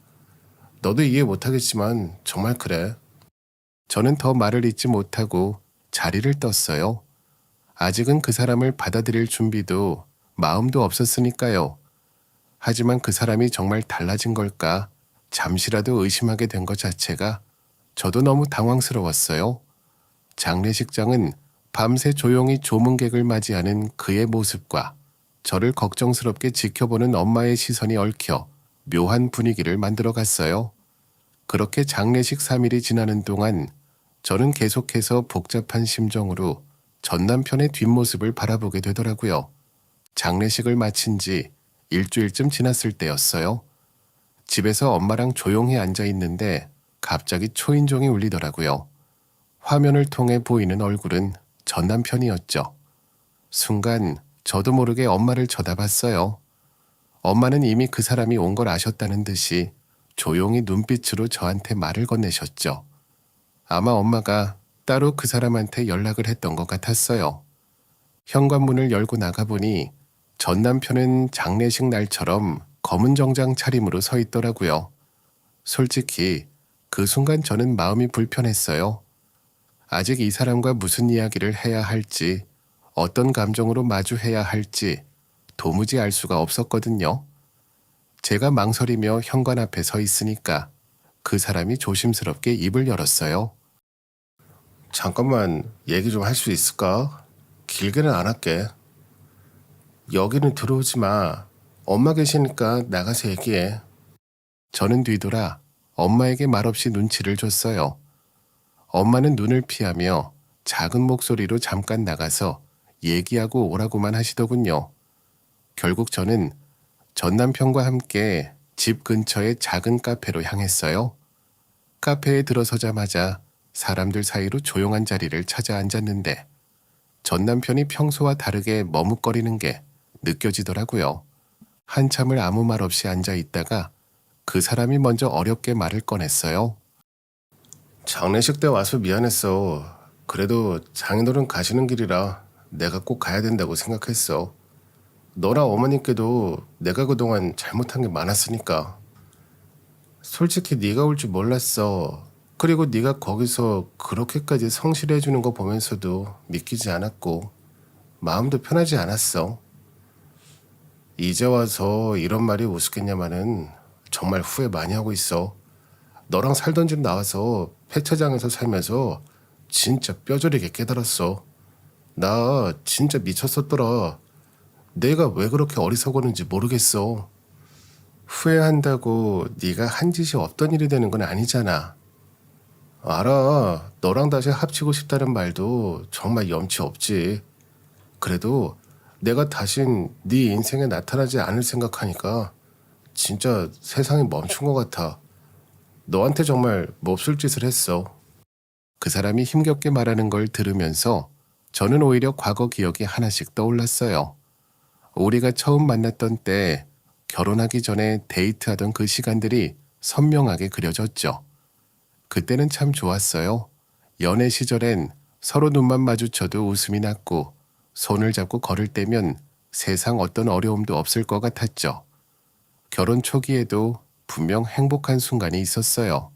너도 이해 못하겠지만 정말 그래. 저는 더 말을 잇지 못하고 자리를 떴어요. 아직은 그 사람을 받아들일 준비도 마음도 없었으니까요. 하지만 그 사람이 정말 달라진 걸까 잠시라도 의심하게 된 것 자체가 저도 너무 당황스러웠어요. 장례식장은 밤새 조용히 조문객을 맞이하는 그의 모습과 저를 걱정스럽게 지켜보는 엄마의 시선이 얽혀 묘한 분위기를 만들어 갔어요. 그렇게 장례식 3일이 지나는 동안 저는 계속해서 복잡한 심정으로 전 남편의 뒷모습을 바라보게 되더라고요. 장례식을 마친 지 일주일쯤 지났을 때였어요. 집에서 엄마랑 조용히 앉아 있는데 갑자기 초인종이 울리더라고요. 화면을 통해 보이는 얼굴은 전 남편이었죠. 순간 저도 모르게 엄마를 쳐다봤어요. 엄마는 이미 그 사람이 온 걸 아셨다는 듯이 조용히 눈빛으로 저한테 말을 건네셨죠. 아마 엄마가 따로 그 사람한테 연락을 했던 것 같았어요. 현관문을 열고 나가보니 전 남편은 장례식 날처럼 검은 정장 차림으로 서 있더라고요. 솔직히 그 순간 저는 마음이 불편했어요. 아직 이 사람과 무슨 이야기를 해야 할지, 어떤 감정으로 마주해야 할지 도무지 알 수가 없었거든요. 제가 망설이며 현관 앞에 서 있으니까 그 사람이 조심스럽게 입을 열었어요. 잠깐만 얘기 좀 할 수 있을까? 길게는 안 할게. 여기는 들어오지 마. 엄마 계시니까 나가서 얘기해. 저는 뒤돌아 엄마에게 말없이 눈치를 줬어요. 엄마는 눈을 피하며 작은 목소리로 잠깐 나가서 얘기하고 오라고만 하시더군요. 결국 저는 전 남편과 함께 집 근처의 작은 카페로 향했어요. 카페에 들어서자마자 사람들 사이로 조용한 자리를 찾아 앉았는데 전 남편이 평소와 다르게 머뭇거리는 게 느껴지더라고요. 한참을 아무 말 없이 앉아 있다가 그 사람이 먼저 어렵게 말을 꺼냈어요. 장례식 때 와서 미안했어. 그래도 장인어른 가시는 길이라 내가 꼭 가야 된다고 생각했어. 너나 어머님께도 내가 그동안 잘못한 게 많았으니까. 솔직히 네가 올 줄 몰랐어. 그리고 네가 거기서 그렇게까지 성실해 주는 거 보면서도 믿기지 않았고 마음도 편하지 않았어. 이제 와서 이런 말이 우습겠냐마는 정말 후회 많이 하고 있어. 너랑 살던 집 나와서 폐차장에서 살면서 진짜 뼈저리게 깨달았어. 나 진짜 미쳤었더라. 내가 왜 그렇게 어리석었는지 모르겠어. 후회한다고 네가 한 짓이 없던 일이 되는 건 아니잖아. 알아. 너랑 다시 합치고 싶다는 말도 정말 염치 없지. 그래도 내가 다신 네 인생에 나타나지 않을 생각하니까 진짜 세상이 멈춘 것 같아. 너한테 정말 몹쓸 짓을 했어. 그 사람이 힘겹게 말하는 걸 들으면서 저는 오히려 과거 기억이 하나씩 떠올랐어요. 우리가 처음 만났던 때 결혼하기 전에 데이트하던 그 시간들이 선명하게 그려졌죠. 그때는 참 좋았어요. 연애 시절엔 서로 눈만 마주쳐도 웃음이 났고 손을 잡고 걸을 때면 세상 어떤 어려움도 없을 것 같았죠. 결혼 초기에도 분명 행복한 순간이 있었어요.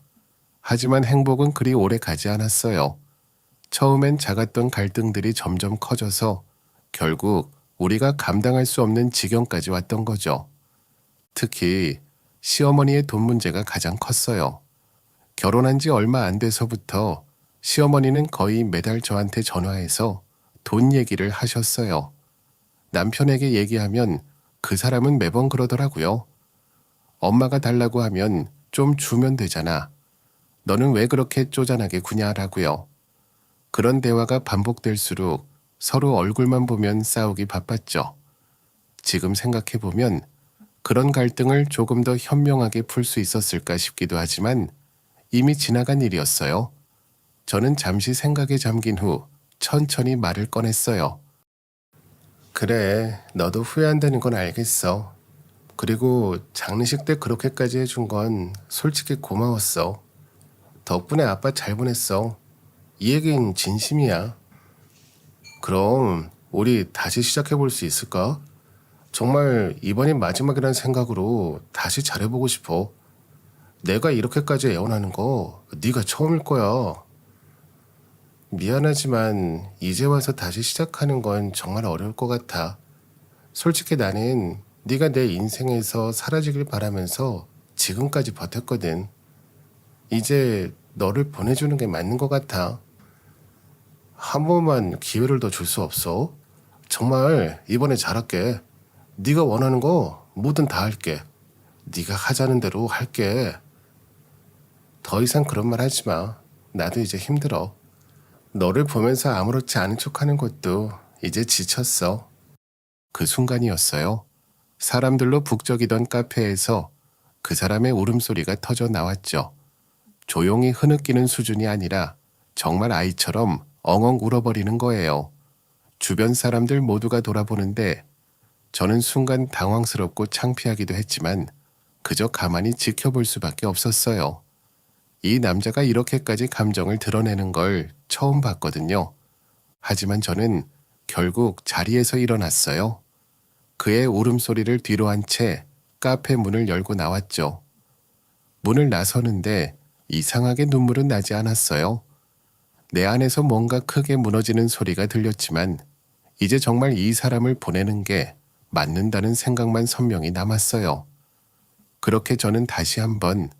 하지만 행복은 그리 오래 가지 않았어요. 처음엔 작았던 갈등들이 점점 커져서 결국 우리가 감당할 수 없는 지경까지 왔던 거죠. 특히 시어머니의 돈 문제가 가장 컸어요. 결혼한 지 얼마 안 돼서부터 시어머니는 거의 매달 저한테 전화해서 돈 얘기를 하셨어요. 남편에게 얘기하면 그 사람은 매번 그러더라고요. 엄마가 달라고 하면 좀 주면 되잖아. 너는 왜 그렇게 쪼잔하게 구냐라고요. 그런 대화가 반복될수록 서로 얼굴만 보면 싸우기 바빴죠. 지금 생각해보면 그런 갈등을 조금 더 현명하게 풀 수 있었을까 싶기도 하지만 이미 지나간 일이었어요. 저는 잠시 생각에 잠긴 후 천천히 말을 꺼냈어요. 그래, 너도 후회한다는 건 알겠어. 그리고 장례식 때 그렇게까지 해준 건 솔직히 고마웠어. 덕분에 아빠 잘 보냈어. 이 얘긴 진심이야. 그럼 우리 다시 시작해볼 수 있을까? 정말 이번이 마지막이라는 생각으로 다시 잘해보고 싶어. 내가 이렇게까지 애원하는 거 네가 처음일 거야. 미안하지만 이제 와서 다시 시작하는 건 정말 어려울 것 같아. 솔직히 나는 네가 내 인생에서 사라지길 바라면서 지금까지 버텼거든. 이제 너를 보내주는 게 맞는 것 같아. 한 번만 기회를 더 줄 수 없어? 정말 이번에 잘할게. 네가 원하는 거 뭐든 다 할게. 네가 하자는 대로 할게. 더 이상 그런 말 하지 마. 나도 이제 힘들어. 너를 보면서 아무렇지 않은 척하는 것도 이제 지쳤어. 그 순간이었어요. 사람들로 북적이던 카페에서 그 사람의 울음소리가 터져 나왔죠. 조용히 흐느끼는 수준이 아니라 정말 아이처럼 엉엉 울어버리는 거예요. 주변 사람들 모두가 돌아보는데 저는 순간 당황스럽고 창피하기도 했지만 그저 가만히 지켜볼 수밖에 없었어요. 이 남자가 이렇게까지 감정을 드러내는 걸 처음 봤거든요. 하지만 저는 결국 자리에서 일어났어요. 그의 울음소리를 뒤로 한 채 카페 문을 열고 나왔죠. 문을 나서는데 이상하게 눈물은 나지 않았어요. 내 안에서 뭔가 크게 무너지는 소리가 들렸지만 이제 정말 이 사람을 보내는 게 맞는다는 생각만 선명히 남았어요. 그렇게 저는 다시 한번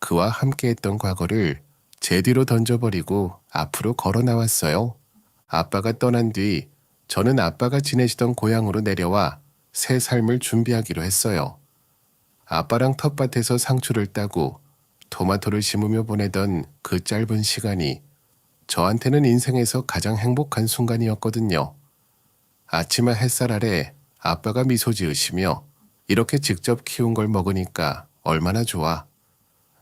그와 함께했던 과거를 제 뒤로 던져버리고 앞으로 걸어 나왔어요. 아빠가 떠난 뒤 저는 아빠가 지내시던 고향으로 내려와 새 삶을 준비하기로 했어요. 아빠랑 텃밭에서 상추를 따고 토마토를 심으며 보내던 그 짧은 시간이 저한테는 인생에서 가장 행복한 순간이었거든요. 아침에 햇살 아래 아빠가 미소 지으시며 이렇게 직접 키운 걸 먹으니까 얼마나 좋아.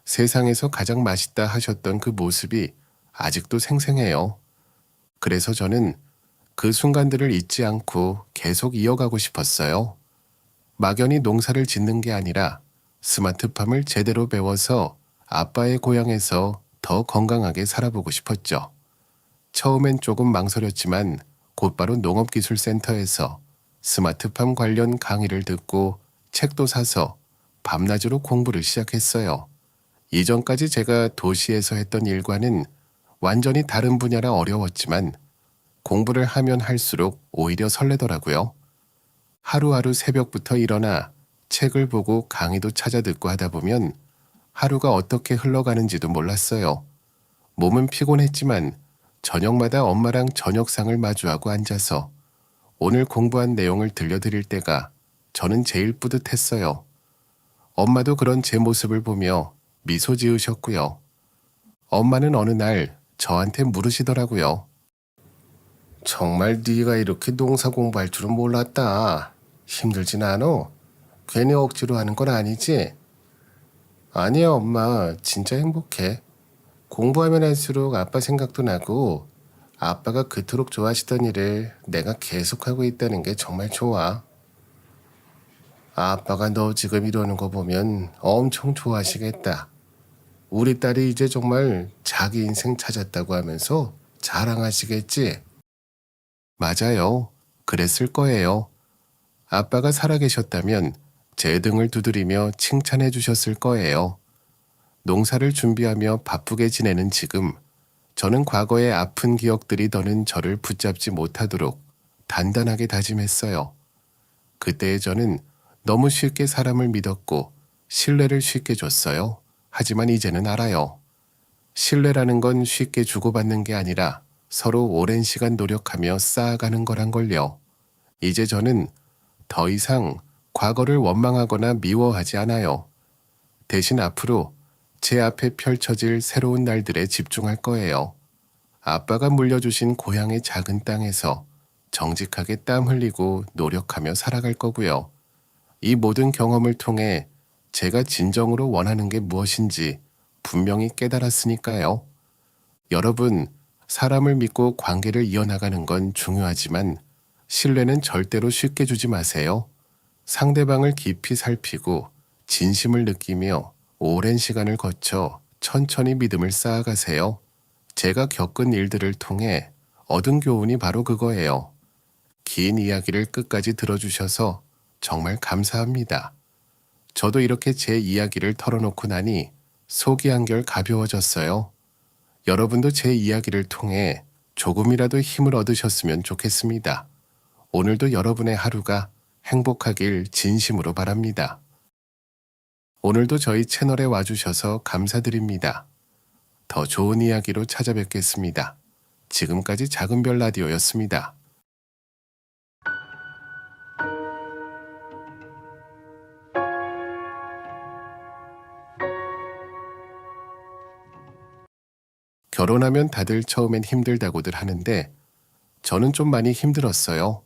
세상에서 가장 맛있다 하셨던 그 모습이 아직도 생생해요. 그래서 저는 그 순간들을 잊지 않고 계속 이어가고 싶었어요. 막연히 농사를 짓는 게 아니라 스마트팜을 제대로 배워서 아빠의 고향에서 더 건강하게 살아보고 싶었죠. 처음엔 조금 망설였지만 곧바로 농업기술센터에서 스마트팜 관련 강의를 듣고 책도 사서 밤낮으로 공부를 시작했어요. 이전까지 제가 도시에서 했던 일과는 완전히 다른 분야라 어려웠지만 공부를 하면 할수록 오히려 설레더라고요. 하루하루 새벽부터 일어나 책을 보고 강의도 찾아 듣고 하다 보면 하루가 어떻게 흘러가는지도 몰랐어요. 몸은 피곤했지만 저녁마다 엄마랑 저녁상을 마주하고 앉아서 오늘 공부한 내용을 들려드릴 때가 저는 제일 뿌듯했어요. 엄마도 그런 제 모습을 보며 미소 지으셨고요. 엄마는 어느 날 저한테 물으시더라고요. 정말 네가 이렇게 농사 공부할 줄은 몰랐다. 힘들진 않어? 괜히 억지로 하는 건 아니지? 아니야, 엄마. 진짜 행복해. 공부하면 할수록 아빠 생각도 나고 아빠가 그토록 좋아하시던 일을 내가 계속하고 있다는 게 정말 좋아. 아빠가 너 지금 이러는 거 보면 엄청 좋아하시겠다. 우리 딸이 이제 정말 자기 인생 찾았다고 하면서 자랑하시겠지? 맞아요. 그랬을 거예요. 아빠가 살아계셨다면 제 등을 두드리며 칭찬해 주셨을 거예요. 농사를 준비하며 바쁘게 지내는 지금, 저는 과거의 아픈 기억들이 더는 저를 붙잡지 못하도록 단단하게 다짐했어요. 그때의 저는 너무 쉽게 사람을 믿었고 신뢰를 쉽게 줬어요. 하지만 이제는 알아요. 신뢰라는 건 쉽게 주고받는 게 아니라 서로 오랜 시간 노력하며 쌓아가는 거란 걸요. 이제 저는 더 이상 과거를 원망하거나 미워하지 않아요. 대신 앞으로 제 앞에 펼쳐질 새로운 날들에 집중할 거예요. 아빠가 물려주신 고향의 작은 땅에서 정직하게 땀 흘리고 노력하며 살아갈 거고요. 이 모든 경험을 통해 제가 진정으로 원하는 게 무엇인지 분명히 깨달았으니까요. 여러분, 사람을 믿고 관계를 이어나가는 건 중요하지만 신뢰는 절대로 쉽게 주지 마세요. 상대방을 깊이 살피고 진심을 느끼며 오랜 시간을 거쳐 천천히 믿음을 쌓아가세요. 제가 겪은 일들을 통해 얻은 교훈이 바로 그거예요. 긴 이야기를 끝까지 들어주셔서 정말 감사합니다. 저도 이렇게 제 이야기를 털어놓고 나니 속이 한결 가벼워졌어요. 여러분도 제 이야기를 통해 조금이라도 힘을 얻으셨으면 좋겠습니다. 오늘도 여러분의 하루가 행복하길 진심으로 바랍니다. 오늘도 저희 채널에 와주셔서 감사드립니다. 더 좋은 이야기로 찾아뵙겠습니다. 지금까지 작은별 라디오였습니다. 결혼하면 다들 처음엔 힘들다고들 하는데 저는 좀 많이 힘들었어요.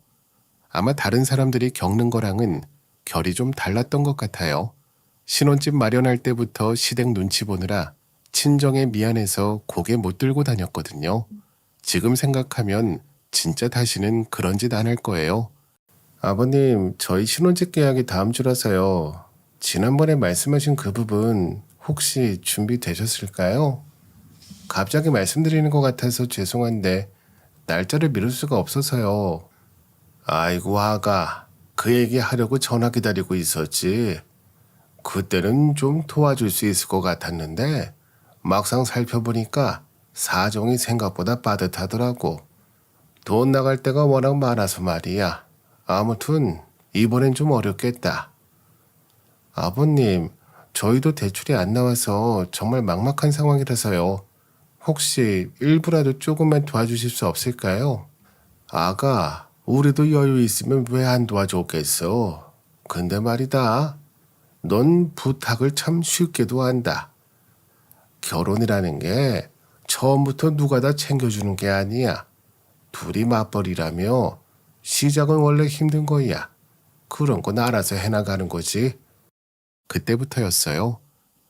아마 다른 사람들이 겪는 거랑은 결이 좀 달랐던 것 같아요. 신혼집 마련할 때부터 시댁 눈치 보느라 친정에 미안해서 고개 못 들고 다녔거든요. 지금 생각하면 진짜 다시는 그런 짓 안 할 거예요. 아버님, 저희 신혼집 계약이 다음 주라서요. 지난번에 말씀하신 그 부분 혹시 준비되셨을까요? 갑자기 말씀드리는 것 같아서 죄송한데 날짜를 미룰 수가 없어서요. 아이고 아가, 그 얘기 하려고 전화 기다리고 있었지. 그때는 좀 도와줄 수 있을 것 같았는데 막상 살펴보니까 사정이 생각보다 빠듯하더라고. 돈 나갈 데가 워낙 많아서 말이야. 아무튼 이번엔 좀 어렵겠다. 아버님, 저희도 대출이 안 나와서 정말 막막한 상황이라서요. 혹시 일부라도 조금만 도와주실 수 없을까요? 아가, 우리도 여유 있으면 왜 안 도와줬겠어? 근데 말이다. 넌 부탁을 참 쉽게도 한다. 결혼이라는 게 처음부터 누가 다 챙겨주는 게 아니야. 둘이 맞벌이라며 시작은 원래 힘든 거야. 그런 건 알아서 해나가는 거지. 그때부터였어요.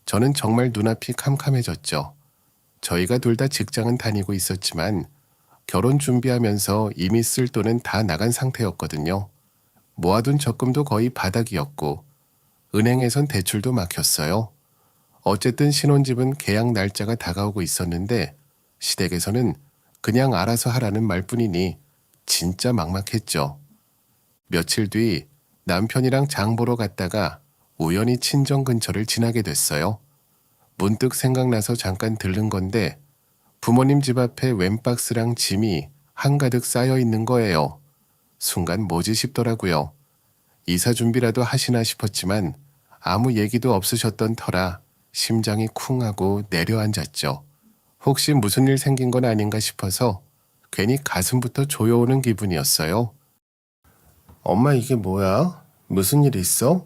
저는 정말 눈앞이 캄캄해졌죠. 저희가 둘 다 직장은 다니고 있었지만 결혼 준비하면서 이미 쓸 돈은 다 나간 상태였거든요. 모아둔 적금도 거의 바닥이었고 은행에선 대출도 막혔어요. 어쨌든 신혼집은 계약 날짜가 다가오고 있었는데 시댁에서는 그냥 알아서 하라는 말뿐이니 진짜 막막했죠. 며칠 뒤 남편이랑 장 보러 갔다가 우연히 친정 근처를 지나게 됐어요. 문득 생각나서 잠깐 들른 건데 부모님 집 앞에 웬박스랑 짐이 한가득 쌓여 있는 거예요. 순간 뭐지 싶더라고요. 이사 준비라도 하시나 싶었지만 아무 얘기도 없으셨던 터라 심장이 쿵하고 내려앉았죠. 혹시 무슨 일 생긴 건 아닌가 싶어서 괜히 가슴부터 조여오는 기분이었어요. 엄마 이게 뭐야? 무슨 일 있어?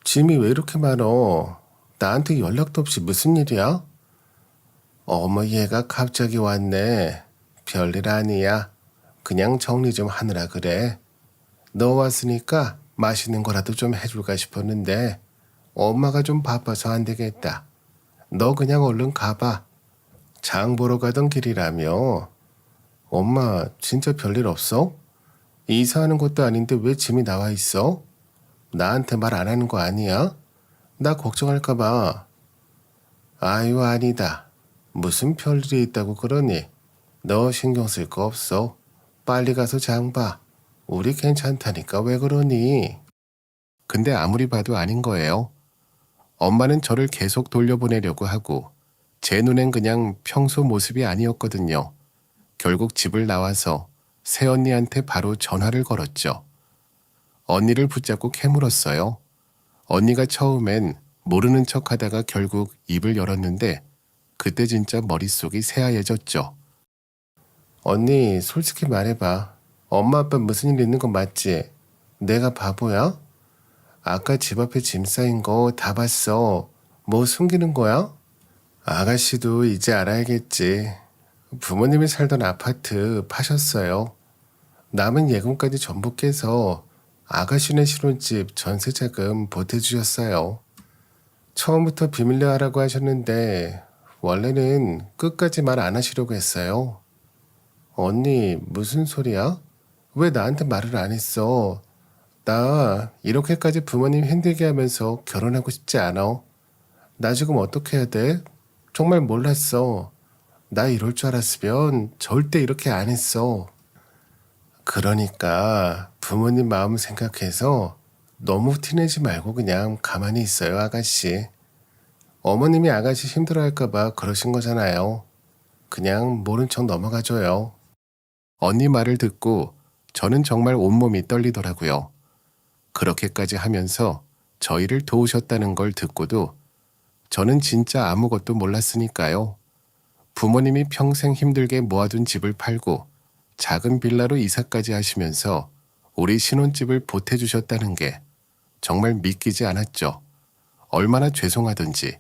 짐이 왜 이렇게 많어? 나한테 연락도 없이 무슨 일이야? 어머 얘가 갑자기 왔네. 별일 아니야. 그냥 정리 좀 하느라 그래. 너 왔으니까 맛있는 거라도 좀 해줄까 싶었는데 엄마가 좀 바빠서 안 되겠다. 너 그냥 얼른 가봐. 장 보러 가던 길이라며. 엄마 진짜 별일 없어? 이사하는 것도 아닌데 왜 짐이 나와 있어? 나한테 말 안 하는 거 아니야? 나 걱정할까 봐. 아유 아니다. 무슨 별일이 있다고 그러니? 너 신경 쓸 거 없어. 빨리 가서 장 봐. 우리 괜찮다니까 왜 그러니? 근데 아무리 봐도 아닌 거예요. 엄마는 저를 계속 돌려보내려고 하고 제 눈엔 그냥 평소 모습이 아니었거든요. 결국 집을 나와서 새언니한테 바로 전화를 걸었죠. 언니를 붙잡고 캐물었어요. 언니가 처음엔 모르는 척 하다가 결국 입을 열었는데 그때 진짜 머릿속이 새하얘졌죠. 언니 솔직히 말해봐. 엄마 아빠 무슨 일 있는 거 맞지? 내가 바보야? 아까 집 앞에 짐 쌓인 거 다 봤어. 뭐 숨기는 거야? 아가씨도 이제 알아야겠지. 부모님이 살던 아파트 파셨어요. 남은 예금까지 전부 깨서 아가씨네 신혼집 전세자금 보태주셨어요. 처음부터 비밀로 하라고 하셨는데 원래는 끝까지 말 안 하시려고 했어요. 언니 무슨 소리야? 왜 나한테 말을 안 했어? 나 이렇게까지 부모님 힘들게 하면서 결혼하고 싶지 않아. 나 지금 어떻게 해야 돼? 정말 몰랐어. 나 이럴 줄 알았으면 절대 이렇게 안 했어. 그러니까 부모님 마음 생각해서 너무 티내지 말고 그냥 가만히 있어요, 아가씨. 어머님이 아가씨 힘들어할까봐 그러신 거잖아요. 그냥 모른 척 넘어가줘요. 언니 말을 듣고 저는 정말 온몸이 떨리더라고요. 그렇게까지 하면서 저희를 도우셨다는 걸 듣고도 저는 진짜 아무것도 몰랐으니까요. 부모님이 평생 힘들게 모아둔 집을 팔고 작은 빌라로 이사까지 하시면서 우리 신혼집을 보태주셨다는 게 정말 믿기지 않았죠. 얼마나 죄송하던지.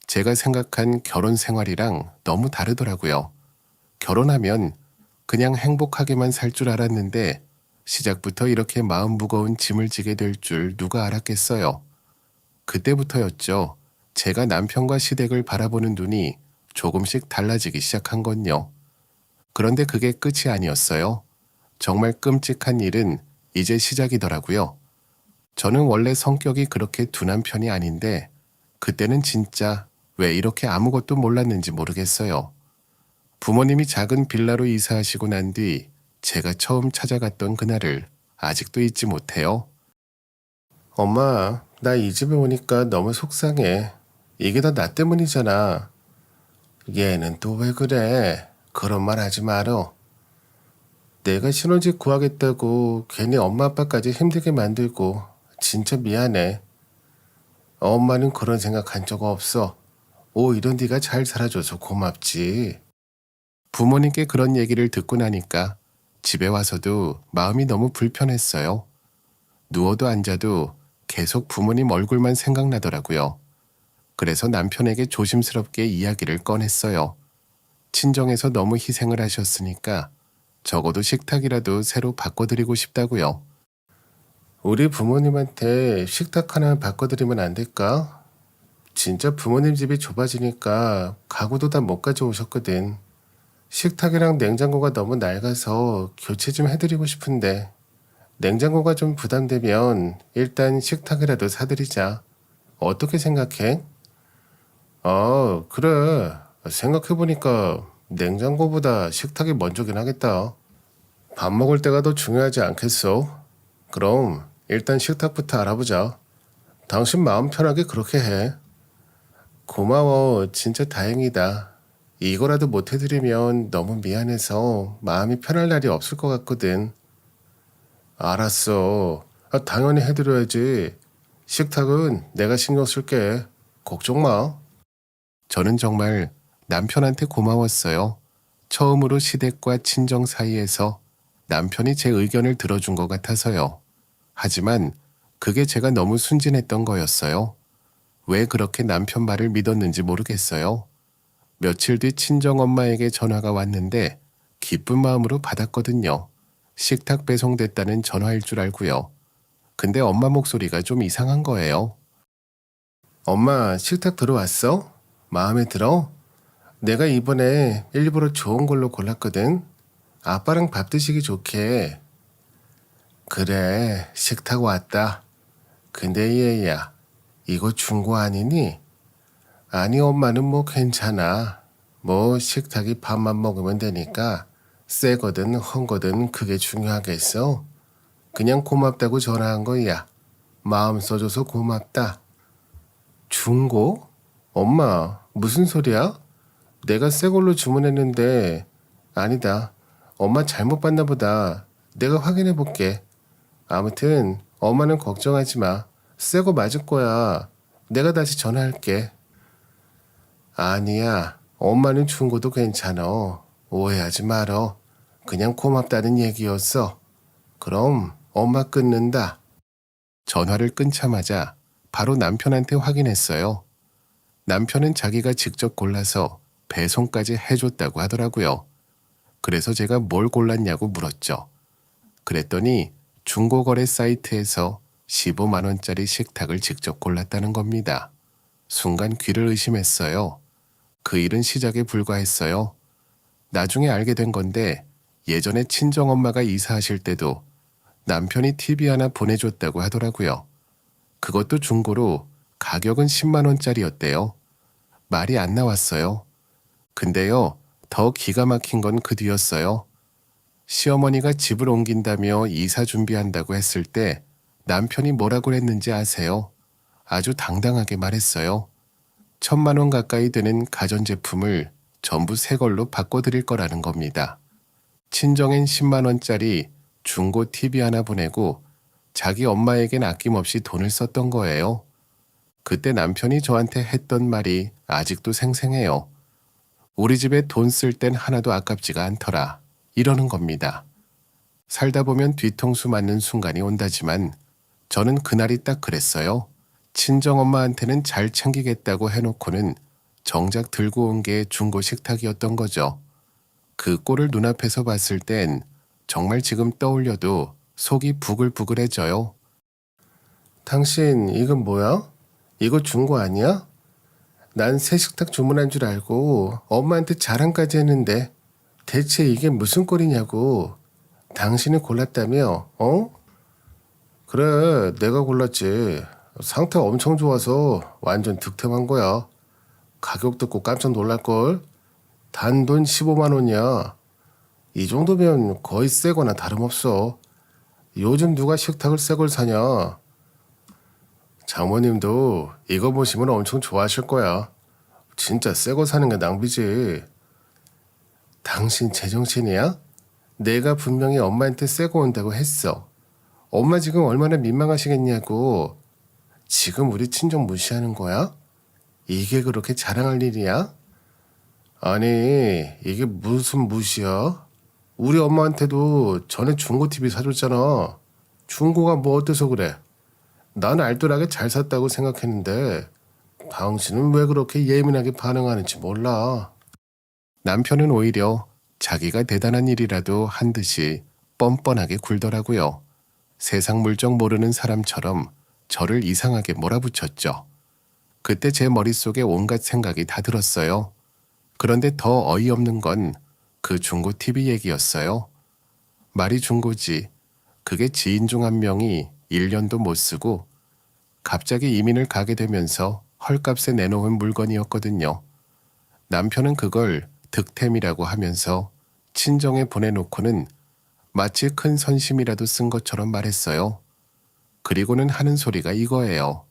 제가 생각한 결혼 생활이랑 너무 다르더라고요. 결혼하면 그냥 행복하게만 살 줄 알았는데 시작부터 이렇게 마음 무거운 짐을 지게 될 줄 누가 알았겠어요. 그때부터였죠. 제가 남편과 시댁을 바라보는 눈이 조금씩 달라지기 시작한 건요. 그런데 그게 끝이 아니었어요. 정말 끔찍한 일은 이제 시작이더라고요. 저는 원래 성격이 그렇게 둔한 편이 아닌데 그때는 진짜 왜 이렇게 아무것도 몰랐는지 모르겠어요. 부모님이 작은 빌라로 이사하시고 난 뒤 제가 처음 찾아갔던 그날을 아직도 잊지 못해요. 엄마, 나 이 집에 오니까 너무 속상해. 이게 다 나 때문이잖아. 얘는 또 왜 그래? 그런 말 하지 말어. 내가 신혼집 구하겠다고 괜히 엄마 아빠까지 힘들게 만들고 진짜 미안해. 엄마는 그런 생각한 적 없어. 오히려 네가 잘 살아줘서 고맙지. 부모님께 그런 얘기를 듣고 나니까 집에 와서도 마음이 너무 불편했어요. 누워도 앉아도 계속 부모님 얼굴만 생각나더라고요. 그래서 남편에게 조심스럽게 이야기를 꺼냈어요. 친정에서 너무 희생을 하셨으니까 적어도 식탁이라도 새로 바꿔드리고 싶다고요. 우리 부모님한테 식탁 하나 바꿔드리면 안 될까? 진짜 부모님 집이 좁아지니까 가구도 다 못 가져오셨거든. 식탁이랑 냉장고가 너무 낡아서 교체 좀 해드리고 싶은데 냉장고가 좀 부담되면 일단 식탁이라도 사드리자. 어떻게 생각해? 그래. 생각해보니까 냉장고보다 식탁이 먼저긴 하겠다. 밥 먹을 때가 더 중요하지 않겠어? 그럼 일단 식탁부터 알아보자. 당신 마음 편하게 그렇게 해. 고마워. 진짜 다행이다. 이거라도 못 해드리면 너무 미안해서 마음이 편할 날이 없을 것 같거든. 알았어. 당연히 해드려야지. 식탁은 내가 신경 쓸게. 걱정 마. 저는 정말 남편한테 고마웠어요. 처음으로 시댁과 친정 사이에서 남편이 제 의견을 들어준 것 같아서요. 하지만 그게 제가 너무 순진했던 거였어요. 왜 그렇게 남편 말을 믿었는지 모르겠어요. 며칠 뒤 친정엄마에게 전화가 왔는데 기쁜 마음으로 받았거든요. 식탁 배송됐다는 전화일 줄 알고요. 근데 엄마 목소리가 좀 이상한 거예요. 엄마, 식탁 들어왔어? 마음에 들어? 내가 이번에 일부러 좋은 걸로 골랐거든. 아빠랑 밥 드시기 좋게. 그래, 식탁 왔다. 근데 얘야, 이거 중고 아니니? 아니, 엄마는 뭐 괜찮아. 뭐 식탁이 밥만 먹으면 되니까 새 거든 헌 거든 그게 중요하겠어. 그냥 고맙다고 전화한 거야. 마음 써줘서 고맙다. 중고? 엄마, 무슨 소리야? 내가 새 걸로 주문했는데. 아니다. 엄마 잘못 봤나 보다. 내가 확인해 볼게. 아무튼 엄마는 걱정하지 마. 새 거 맞을 거야. 내가 다시 전화할게. 아니야. 엄마는 중고도 괜찮아. 오해하지 말어. 그냥 고맙다는 얘기였어. 그럼 엄마 끊는다. 전화를 끊자마자 바로 남편한테 확인했어요. 남편은 자기가 직접 골라서 배송까지 해줬다고 하더라고요. 그래서 제가 뭘 골랐냐고 물었죠. 그랬더니 중고거래 사이트에서 15만 원짜리 식탁을 직접 골랐다는 겁니다. 순간 귀를 의심했어요. 그 일은 시작에 불과했어요. 나중에 알게 된 건데 예전에 친정엄마가 이사하실 때도 남편이 TV 하나 보내줬다고 하더라고요. 그것도 중고로 가격은 10만 원짜리였대요. 말이 안 나왔어요. 근데요, 더 기가 막힌 건 그 뒤였어요. 시어머니가 집을 옮긴다며 이사 준비한다고 했을 때 남편이 뭐라고 했는지 아세요? 아주 당당하게 말했어요. 1,000만 원 가까이 되는 가전제품을 전부 새 걸로 바꿔드릴 거라는 겁니다. 친정엔 10만 원짜리 중고 TV 하나 보내고 자기 엄마에겐 아낌없이 돈을 썼던 거예요. 그때 남편이 저한테 했던 말이 아직도 생생해요. 우리 집에 돈 쓸 땐 하나도 아깝지가 않더라. 이러는 겁니다. 살다 보면 뒤통수 맞는 순간이 온다지만 저는 그날이 딱 그랬어요. 친정엄마한테는 잘 챙기겠다고 해놓고는 정작 들고 온 게 중고 식탁이었던 거죠. 그 꼴을 눈앞에서 봤을 땐 정말 지금 떠올려도 속이 부글부글해져요. 당신 이건 뭐야? 이거 중고 아니야? 난 새 식탁 주문한 줄 알고 엄마한테 자랑까지 했는데 대체 이게 무슨 꼴이냐고. 당신이 골랐다며? 어? 그래, 내가 골랐지. 상태 엄청 좋아서 완전 득템한 거야. 가격 듣고 깜짝 놀랄걸? 단돈 15만 원이야. 이 정도면 거의 새 거나 다름없어. 요즘 누가 식탁을 새 걸 사냐? 장모님도 이거 보시면 엄청 좋아하실 거야. 진짜 새 거 사는 게 낭비지. 당신 제정신이야? 내가 분명히 엄마한테 새 거 온다고 했어. 엄마 지금 얼마나 민망하시겠냐고. 지금 우리 친정 무시하는 거야? 이게 그렇게 자랑할 일이야? 아니, 이게 무슨 무시야? 우리 엄마한테도 전에 중고 TV 사줬잖아. 중고가 뭐 어때서 그래? 난 알뜰하게 잘 샀다고 생각했는데 당신은 왜 그렇게 예민하게 반응하는지 몰라. 남편은 오히려 자기가 대단한 일이라도 한 듯이 뻔뻔하게 굴더라고요. 세상 물정 모르는 사람처럼 저를 이상하게 몰아붙였죠. 그때 제 머릿속에 온갖 생각이 다 들었어요. 그런데 더 어이없는 건 그 중고 TV 얘기였어요. 말이 중고지. 그게 지인 중 한 명이 1년도 못 쓰고 갑자기 이민을 가게 되면서 헐값에 내놓은 물건이었거든요. 남편은 그걸 득템이라고 하면서 친정에 보내놓고는 마치 큰 선심이라도 쓴 것처럼 말했어요. 그리고는 하는 소리가 이거예요.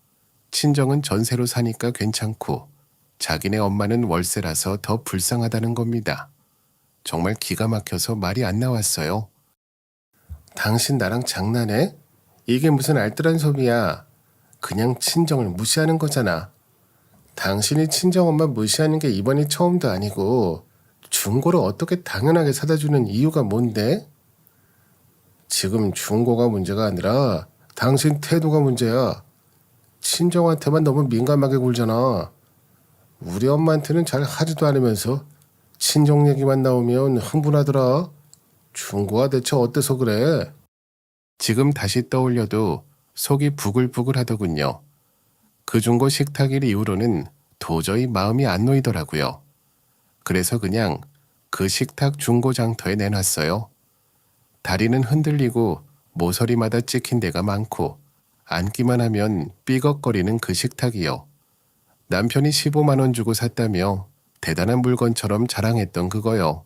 친정은 전세로 사니까 괜찮고 자기네 엄마는 월세라서 더 불쌍하다는 겁니다. 정말 기가 막혀서 말이 안 나왔어요. 당신 나랑 장난해? 이게 무슨 알뜰한 소리야. 그냥 친정을 무시하는 거잖아. 당신이 친정엄마 무시하는 게 이번이 처음도 아니고 중고를 어떻게 당연하게 사다 주는 이유가 뭔데? 지금 중고가 문제가 아니라 당신 태도가 문제야. 친정한테만 너무 민감하게 굴잖아. 우리 엄마한테는 잘 하지도 않으면서 친정 얘기만 나오면 흥분하더라. 중고가 대체 어때서 그래? 지금 다시 떠올려도 속이 부글부글 하더군요. 그 중고 식탁 일 이후로는 도저히 마음이 안 놓이더라고요. 그래서 그냥 그 식탁 중고 장터에 내놨어요. 다리는 흔들리고 모서리마다 찍힌 데가 많고 앉기만 하면 삐걱거리는 그 식탁이요. 남편이 15만 원 주고 샀다며 대단한 물건처럼 자랑했던 그거요.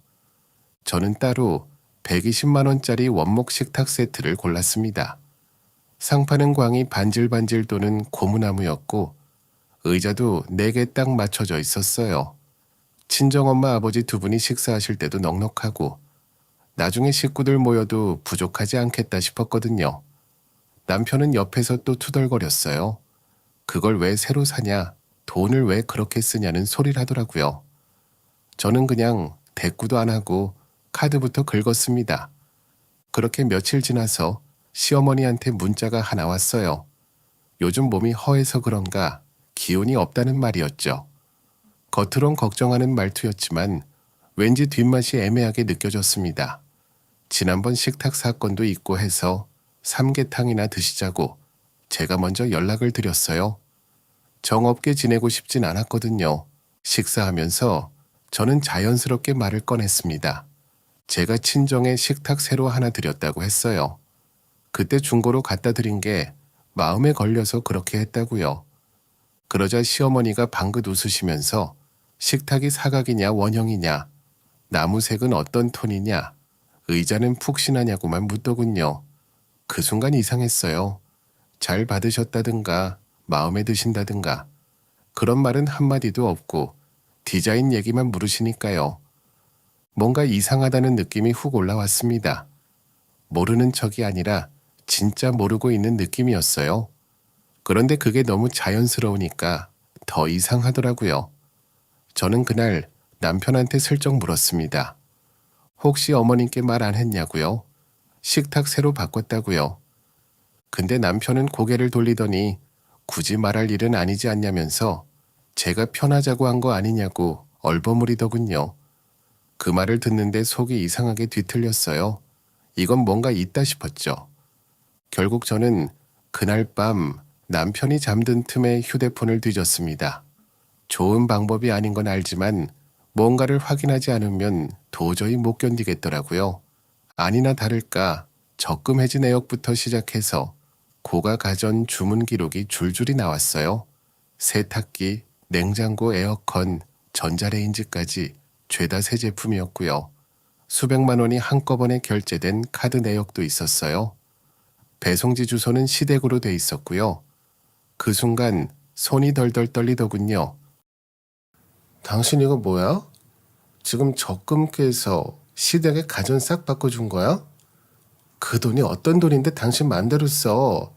저는 따로 120만 원짜리 원목 식탁 세트를 골랐습니다. 상판은 광이 반질반질 도는 고무나무였고 의자도 4개 딱 맞춰져 있었어요. 친정엄마 아버지 두 분이 식사하실 때도 넉넉하고 나중에 식구들 모여도 부족하지 않겠다 싶었거든요. 남편은 옆에서 또 투덜거렸어요. 그걸 왜 새로 사냐, 돈을 왜 그렇게 쓰냐는 소리를 하더라고요. 저는 그냥 대꾸도 안 하고 카드부터 긁었습니다. 그렇게 며칠 지나서 시어머니한테 문자가 하나 왔어요. 요즘 몸이 허해서 그런가 기운이 없다는 말이었죠. 겉으론 걱정하는 말투였지만 왠지 뒷맛이 애매하게 느껴졌습니다. 지난번 식탁 사건도 있고 해서 삼계탕이나 드시자고 제가 먼저 연락을 드렸어요. 정없게 지내고 싶진 않았거든요. 식사하면서 저는 자연스럽게 말을 꺼냈습니다. 제가 친정에 식탁 새로 하나 드렸다고 했어요. 그때 중고로 갖다 드린 게 마음에 걸려서 그렇게 했다고요. 그러자 시어머니가 방긋 웃으시면서 식탁이 사각이냐 원형이냐, 나무색은 어떤 톤이냐, 의자는 푹신하냐고만 묻더군요. 그 순간 이상했어요. 잘 받으셨다든가 마음에 드신다든가 그런 말은 한마디도 없고 디자인 얘기만 물으시니까요. 뭔가 이상하다는 느낌이 훅 올라왔습니다. 모르는 척이 아니라 진짜 모르고 있는 느낌이었어요. 그런데 그게 너무 자연스러우니까 더 이상하더라고요. 저는 그날 남편한테 슬쩍 물었습니다. 혹시 어머님께 말 안 했냐고요? 식탁 새로 바꿨다고요. 근데 남편은 고개를 돌리더니 굳이 말할 일은 아니지 않냐면서 제가 편하자고 한 거 아니냐고 얼버무리더군요. 그 말을 듣는데 속이 이상하게 뒤틀렸어요. 이건 뭔가 있다 싶었죠. 결국 저는 그날 밤 남편이 잠든 틈에 휴대폰을 뒤졌습니다. 좋은 방법이 아닌 건 알지만 뭔가를 확인하지 않으면 도저히 못 견디겠더라고요. 아니나 다를까 적금 해지 내역부터 시작해서 고가 가전 주문 기록이 줄줄이 나왔어요. 세탁기, 냉장고, 에어컨, 전자레인지까지 죄다 새 제품이었고요. 수백만 원이 한꺼번에 결제된 카드 내역도 있었어요. 배송지 주소는 시댁으로 돼 있었고요. 그 순간 손이 덜덜 떨리더군요. 당신 이거 뭐야? 지금 적금 깨서 시댁에 가전 싹 바꿔준 거야? 그 돈이 어떤 돈인데 당신 맘대로 써.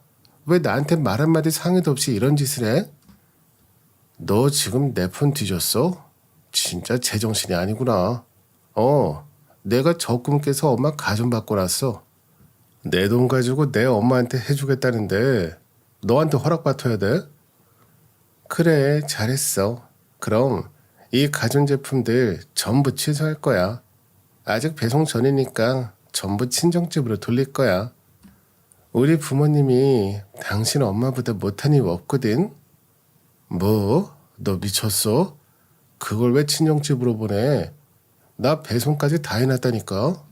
왜 나한테 말 한마디 상의도 없이 이런 짓을 해? 너 지금 내 폰 뒤졌어? 진짜 제정신이 아니구나. 내가 적금 깨서 엄마 가전 바꿔놨어. 내 돈 가지고 내 엄마한테 해주겠다는데 너한테 허락받아야 돼? 그래, 잘했어. 그럼 이 가전제품들 전부 취소할 거야. 아직 배송 전이니까 전부 친정집으로 돌릴 거야. 우리 부모님이 당신 엄마보다 못한 일 없거든. 뭐? 너 미쳤어? 그걸 왜 친정집으로 보내? 나 배송까지 다 해놨다니까.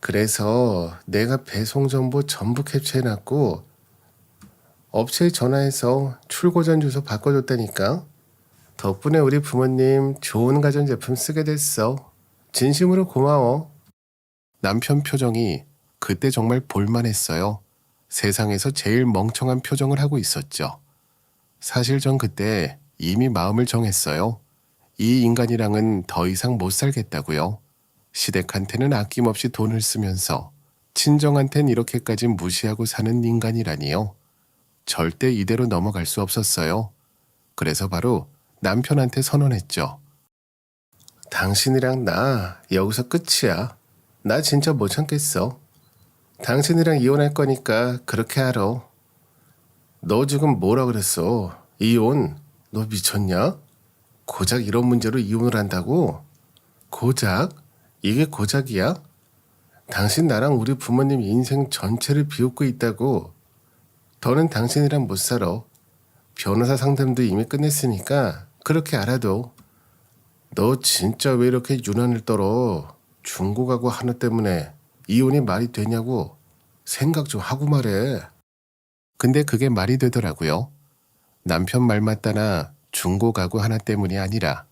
그래서 내가 배송 정보 전부 캡처해놨고 업체에 전화해서 출고전 주소 바꿔줬다니까. 덕분에 우리 부모님 좋은 가전제품 쓰게 됐어. 진심으로 고마워. 남편 표정이 그때 정말 볼만했어요. 세상에서 제일 멍청한 표정을 하고 있었죠. 사실 전 그때 이미 마음을 정했어요. 이 인간이랑은 더 이상 못 살겠다고요. 시댁한테는 아낌없이 돈을 쓰면서 친정한텐 이렇게까지 무시하고 사는 인간이라니요. 절대 이대로 넘어갈 수 없었어요. 그래서 바로 남편한테 선언했죠. 당신이랑 나 여기서 끝이야. 나 진짜 못 참겠어. 당신이랑 이혼할 거니까 그렇게 하러. 너 지금 뭐라 그랬어? 이혼? 너 미쳤냐? 고작 이런 문제로 이혼을 한다고? 고작? 이게 고작이야? 당신 나랑 우리 부모님 인생 전체를 비웃고 있다고. 더는 당신이랑 못 살아. 변호사 상담도 이미 끝냈으니까 그렇게 알아도. 너 진짜 왜 이렇게 유난을 떨어? 중고가구 하나 때문에 이혼이 말이 되냐고. 생각 좀 하고 말해. 근데 그게 말이 되더라고요. 남편 말 맞다나 중고가구 하나 때문이 아니라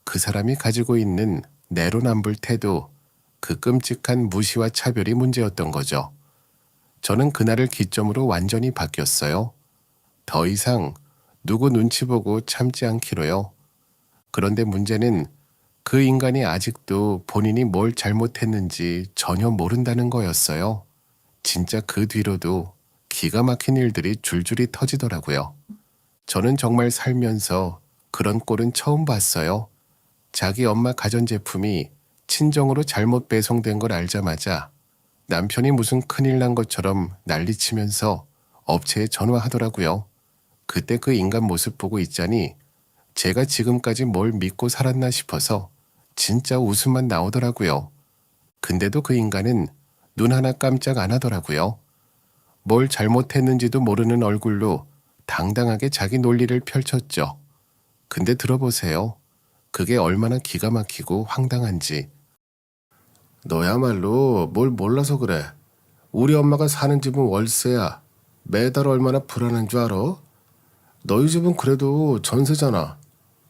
그 사람이 가지고 있는 내로남불 태도, 그 끔찍한 무시와 차별이 문제였던 거죠. 저는 그날을 기점으로 완전히 바뀌었어요. 더 이상 누구 눈치 보고 참지 않기로요. 그런데 문제는 그 인간이 아직도 본인이 뭘 잘못했는지 전혀 모른다는 거였어요. 진짜 그 뒤로도 기가 막힌 일들이 줄줄이 터지더라고요. 저는 정말 살면서 그런 꼴은 처음 봤어요. 자기 엄마 가전제품이 친정으로 잘못 배송된 걸 알자마자 남편이 무슨 큰일 난 것처럼 난리치면서 업체에 전화하더라고요. 그때 그 인간 모습 보고 있자니 제가 지금까지 뭘 믿고 살았나 싶어서 진짜 웃음만 나오더라고요. 근데도 그 인간은 눈 하나 깜짝 안 하더라고요. 뭘 잘못했는지도 모르는 얼굴로 당당하게 자기 논리를 펼쳤죠. 근데 들어보세요. 그게 얼마나 기가 막히고 황당한지. 너야말로 뭘 몰라서 그래. 우리 엄마가 사는 집은 월세야. 매달 얼마나 불안한 줄 알아? 너희 집은 그래도 전세잖아.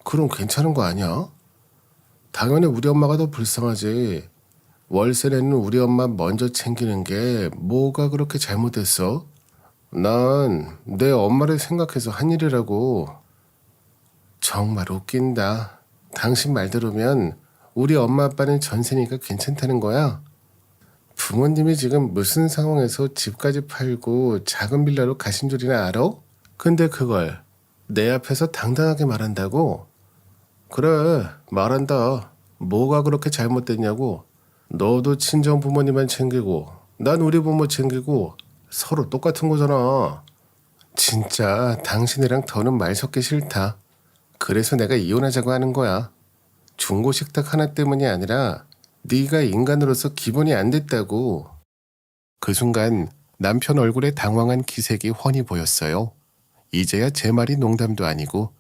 그럼 괜찮은 거 아니야? 당연히 우리 엄마가 더 불쌍하지. 월세 내는 우리 엄마 먼저 챙기는 게 뭐가 그렇게 잘못됐어? 난 내 엄마를 생각해서 한 일이라고. 정말 웃긴다. 당신 말 들으면 우리 엄마 아빠는 전세니까 괜찮다는 거야? 부모님이 지금 무슨 상황에서 집까지 팔고 작은 빌라로 가신 줄이나 알아? 근데 그걸 내 앞에서 당당하게 말한다고? 그래, 말한다. 뭐가 그렇게 잘못됐냐고. 너도 친정 부모님만 챙기고 난 우리 부모 챙기고 서로 똑같은 거잖아. 진짜 당신이랑 더는 말 섞기 싫다. 그래서 내가 이혼하자고 하는 거야. 중고 식탁 하나 때문이 아니라 네가 인간으로서 기본이 안 됐다고. 그 순간 남편 얼굴에 당황한 기색이 훤히 보였어요. 이제야 제 말이 농담도 아니고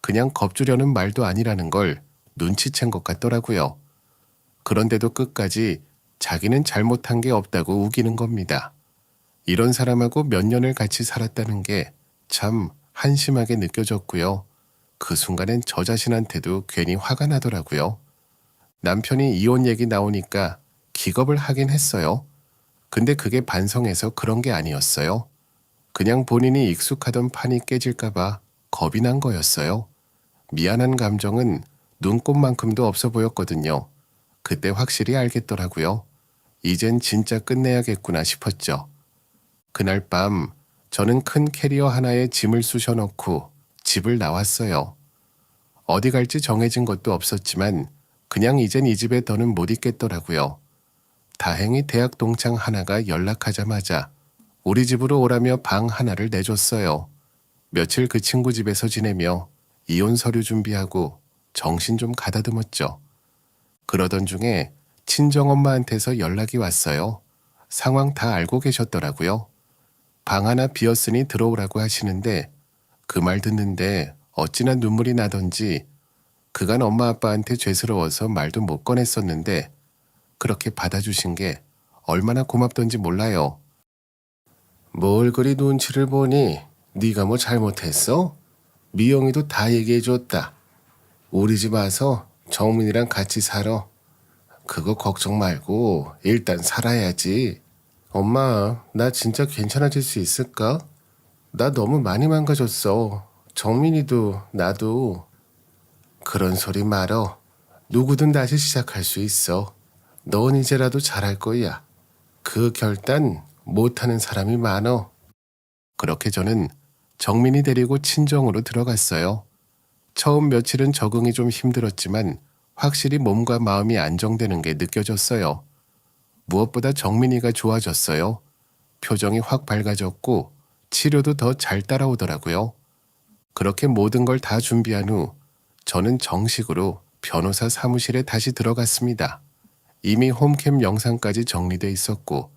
그냥 겁주려는 말도 아니라는 걸 눈치챈 것 같더라고요. 그런데도 끝까지 자기는 잘못한 게 없다고 우기는 겁니다. 이런 사람하고 몇 년을 같이 살았다는 게 참 한심하게 느껴졌고요. 그 순간엔 저 자신한테도 괜히 화가 나더라고요. 남편이 이혼 얘기 나오니까 기겁을 하긴 했어요. 근데 그게 반성해서 그런 게 아니었어요. 그냥 본인이 익숙하던 판이 깨질까봐 겁이 난 거였어요. 미안한 감정은 눈꼽만큼도 없어 보였거든요. 그때 확실히 알겠더라고요. 이젠 진짜 끝내야겠구나 싶었죠. 그날 밤 저는 큰 캐리어 하나에 짐을 쑤셔넣고 집을 나왔어요. 어디 갈지 정해진 것도 없었지만 그냥 이젠 이 집에 더는 못 있겠더라고요. 다행히 대학 동창 하나가 연락하자마자 우리 집으로 오라며 방 하나를 내줬어요. 며칠 그 친구 집에서 지내며 이혼 서류 준비하고 정신 좀 가다듬었죠. 그러던 중에 친정엄마한테서 연락이 왔어요. 상황 다 알고 계셨더라고요. 방 하나 비었으니 들어오라고 하시는데 그 말 듣는데 어찌나 눈물이 나던지 그간 엄마 아빠한테 죄스러워서 말도 못 꺼냈었는데 그렇게 받아주신 게 얼마나 고맙던지 몰라요. 뭘 그리 눈치를 보니? 네가 뭐 잘못했어? 미영이도 다 얘기해줬다. 우리 집 와서 정민이랑 같이 살아. 그거 걱정 말고 일단 살아야지. 엄마, 나 진짜 괜찮아질 수 있을까? 나 너무 많이 망가졌어. 정민이도 나도. 그런 소리 말어. 누구든 다시 시작할 수 있어. 넌 이제라도 잘할 거야. 그 결단 못하는 사람이 많어. 그렇게 저는 정민이 데리고 친정으로 들어갔어요. 처음 며칠은 적응이 좀 힘들었지만 확실히 몸과 마음이 안정되는 게 느껴졌어요. 무엇보다 정민이가 좋아졌어요. 표정이 확 밝아졌고 치료도 더 잘 따라오더라고요. 그렇게 모든 걸 다 준비한 후 저는 정식으로 변호사 사무실에 다시 들어갔습니다. 이미 홈캠 영상까지 정리돼 있었고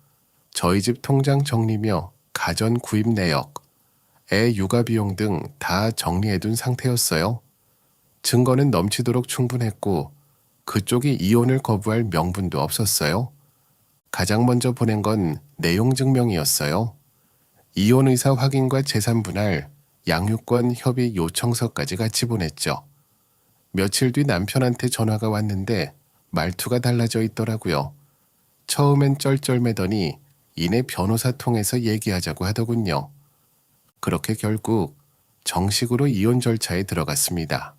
저희 집 통장 정리며 가전 구입 내역, 애 육아 비용 등 다 정리해둔 상태였어요. 증거는 넘치도록 충분했고 그쪽이 이혼을 거부할 명분도 없었어요. 가장 먼저 보낸 건 내용 증명이었어요. 이혼 의사 확인과 재산 분할, 양육권 협의 요청서까지 같이 보냈죠. 며칠 뒤 남편한테 전화가 왔는데 말투가 달라져 있더라고요. 처음엔 쩔쩔매더니 이내 변호사 통해서 얘기하자고 하더군요. 그렇게 결국 정식으로 이혼 절차에 들어갔습니다.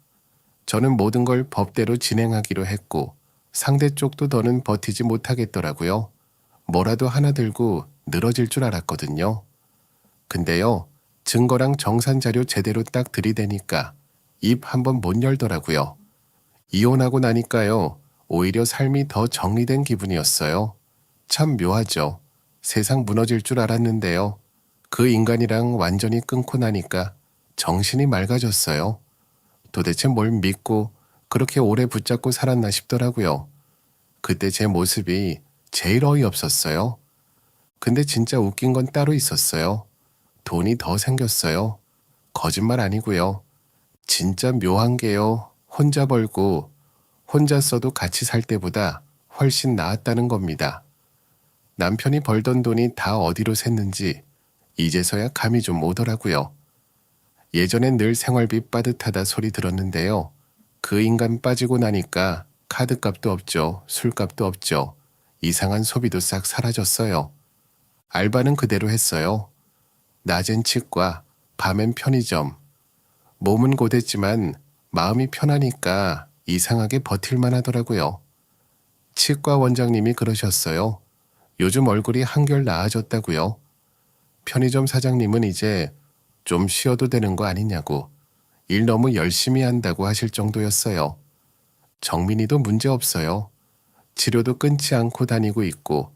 저는 모든 걸 법대로 진행하기로 했고 상대 쪽도 더는 버티지 못하겠더라고요. 뭐라도 하나 들고 늘어질 줄 알았거든요. 근데요, 증거랑 정산자료 제대로 딱 들이대니까 입 한번 못 열더라고요. 이혼하고 나니까요, 오히려 삶이 더 정리된 기분이었어요. 참 묘하죠. 세상 무너질 줄 알았는데요. 그 인간이랑 완전히 끊고 나니까 정신이 맑아졌어요. 도대체 뭘 믿고 그렇게 오래 붙잡고 살았나 싶더라고요. 그때 제 모습이 제일 어이없었어요. 근데 진짜 웃긴 건 따로 있었어요. 돈이 더 생겼어요. 거짓말 아니고요. 진짜 묘한 게요. 혼자 벌고 혼자 써도 같이 살 때보다 훨씬 나았다는 겁니다. 남편이 벌던 돈이 다 어디로 샜는지 이제서야 감이 좀 오더라고요. 예전엔 늘 생활비 빠듯하다 소리 들었는데요. 그 인간 빠지고 나니까 카드값도 없죠. 술값도 없죠. 이상한 소비도 싹 사라졌어요. 알바는 그대로 했어요. 낮엔 치과, 밤엔 편의점. 몸은 고됐지만 마음이 편하니까 이상하게 버틸만 하더라고요. 치과 원장님이 그러셨어요. 요즘 얼굴이 한결 나아졌다고요. 편의점 사장님은 이제 좀 쉬어도 되는 거 아니냐고 일 너무 열심히 한다고 하실 정도였어요. 정민이도 문제 없어요. 치료도 끊지 않고 다니고 있고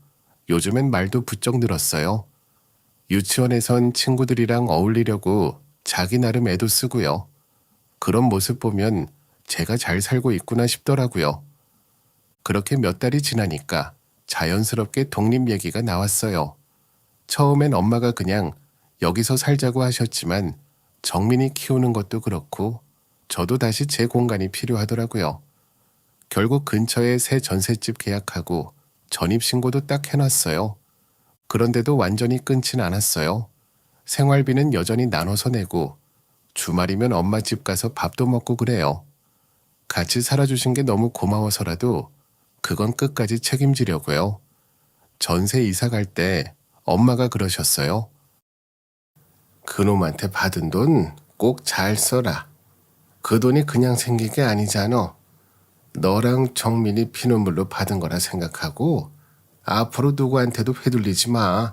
요즘엔 말도 부쩍 늘었어요. 유치원에선 친구들이랑 어울리려고 자기 나름 애도 쓰고요. 그런 모습 보면 제가 잘 살고 있구나 싶더라고요. 그렇게 몇 달이 지나니까 자연스럽게 독립 얘기가 나왔어요. 처음엔 엄마가 그냥 여기서 살자고 하셨지만 정민이 키우는 것도 그렇고 저도 다시 제 공간이 필요하더라고요. 결국 근처에 새 전셋집 계약하고 전입신고도 딱 해놨어요. 그런데도 완전히 끊진 않았어요. 생활비는 여전히 나눠서 내고 주말이면 엄마 집 가서 밥도 먹고 그래요. 같이 살아주신 게 너무 고마워서라도 그건 끝까지 책임지려고요. 전세 이사 갈 때 엄마가 그러셨어요. 그놈한테 받은 돈 꼭 잘 써라. 그 돈이 그냥 생긴 게 아니잖아. 너랑 정민이 피눈물로 받은 거라 생각하고 앞으로 누구한테도 휘둘리지 마.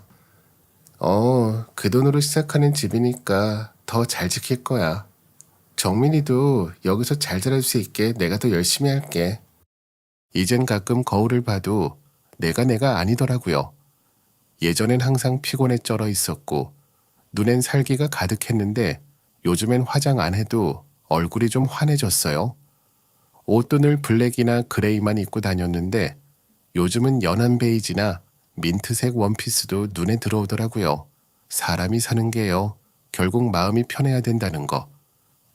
그 돈으로 시작하는 집이니까 더 잘 지킬 거야. 정민이도 여기서 잘 자랄 수 있게 내가 더 열심히 할게. 이젠 가끔 거울을 봐도 내가 아니더라고요. 예전엔 항상 피곤에 쩔어 있었고 눈엔 살기가 가득했는데 요즘엔 화장 안 해도 얼굴이 좀 환해졌어요. 옷도 늘 블랙이나 그레이만 입고 다녔는데 요즘은 연한 베이지나 민트색 원피스도 눈에 들어오더라고요. 사람이 사는 게요. 결국 마음이 편해야 된다는 거.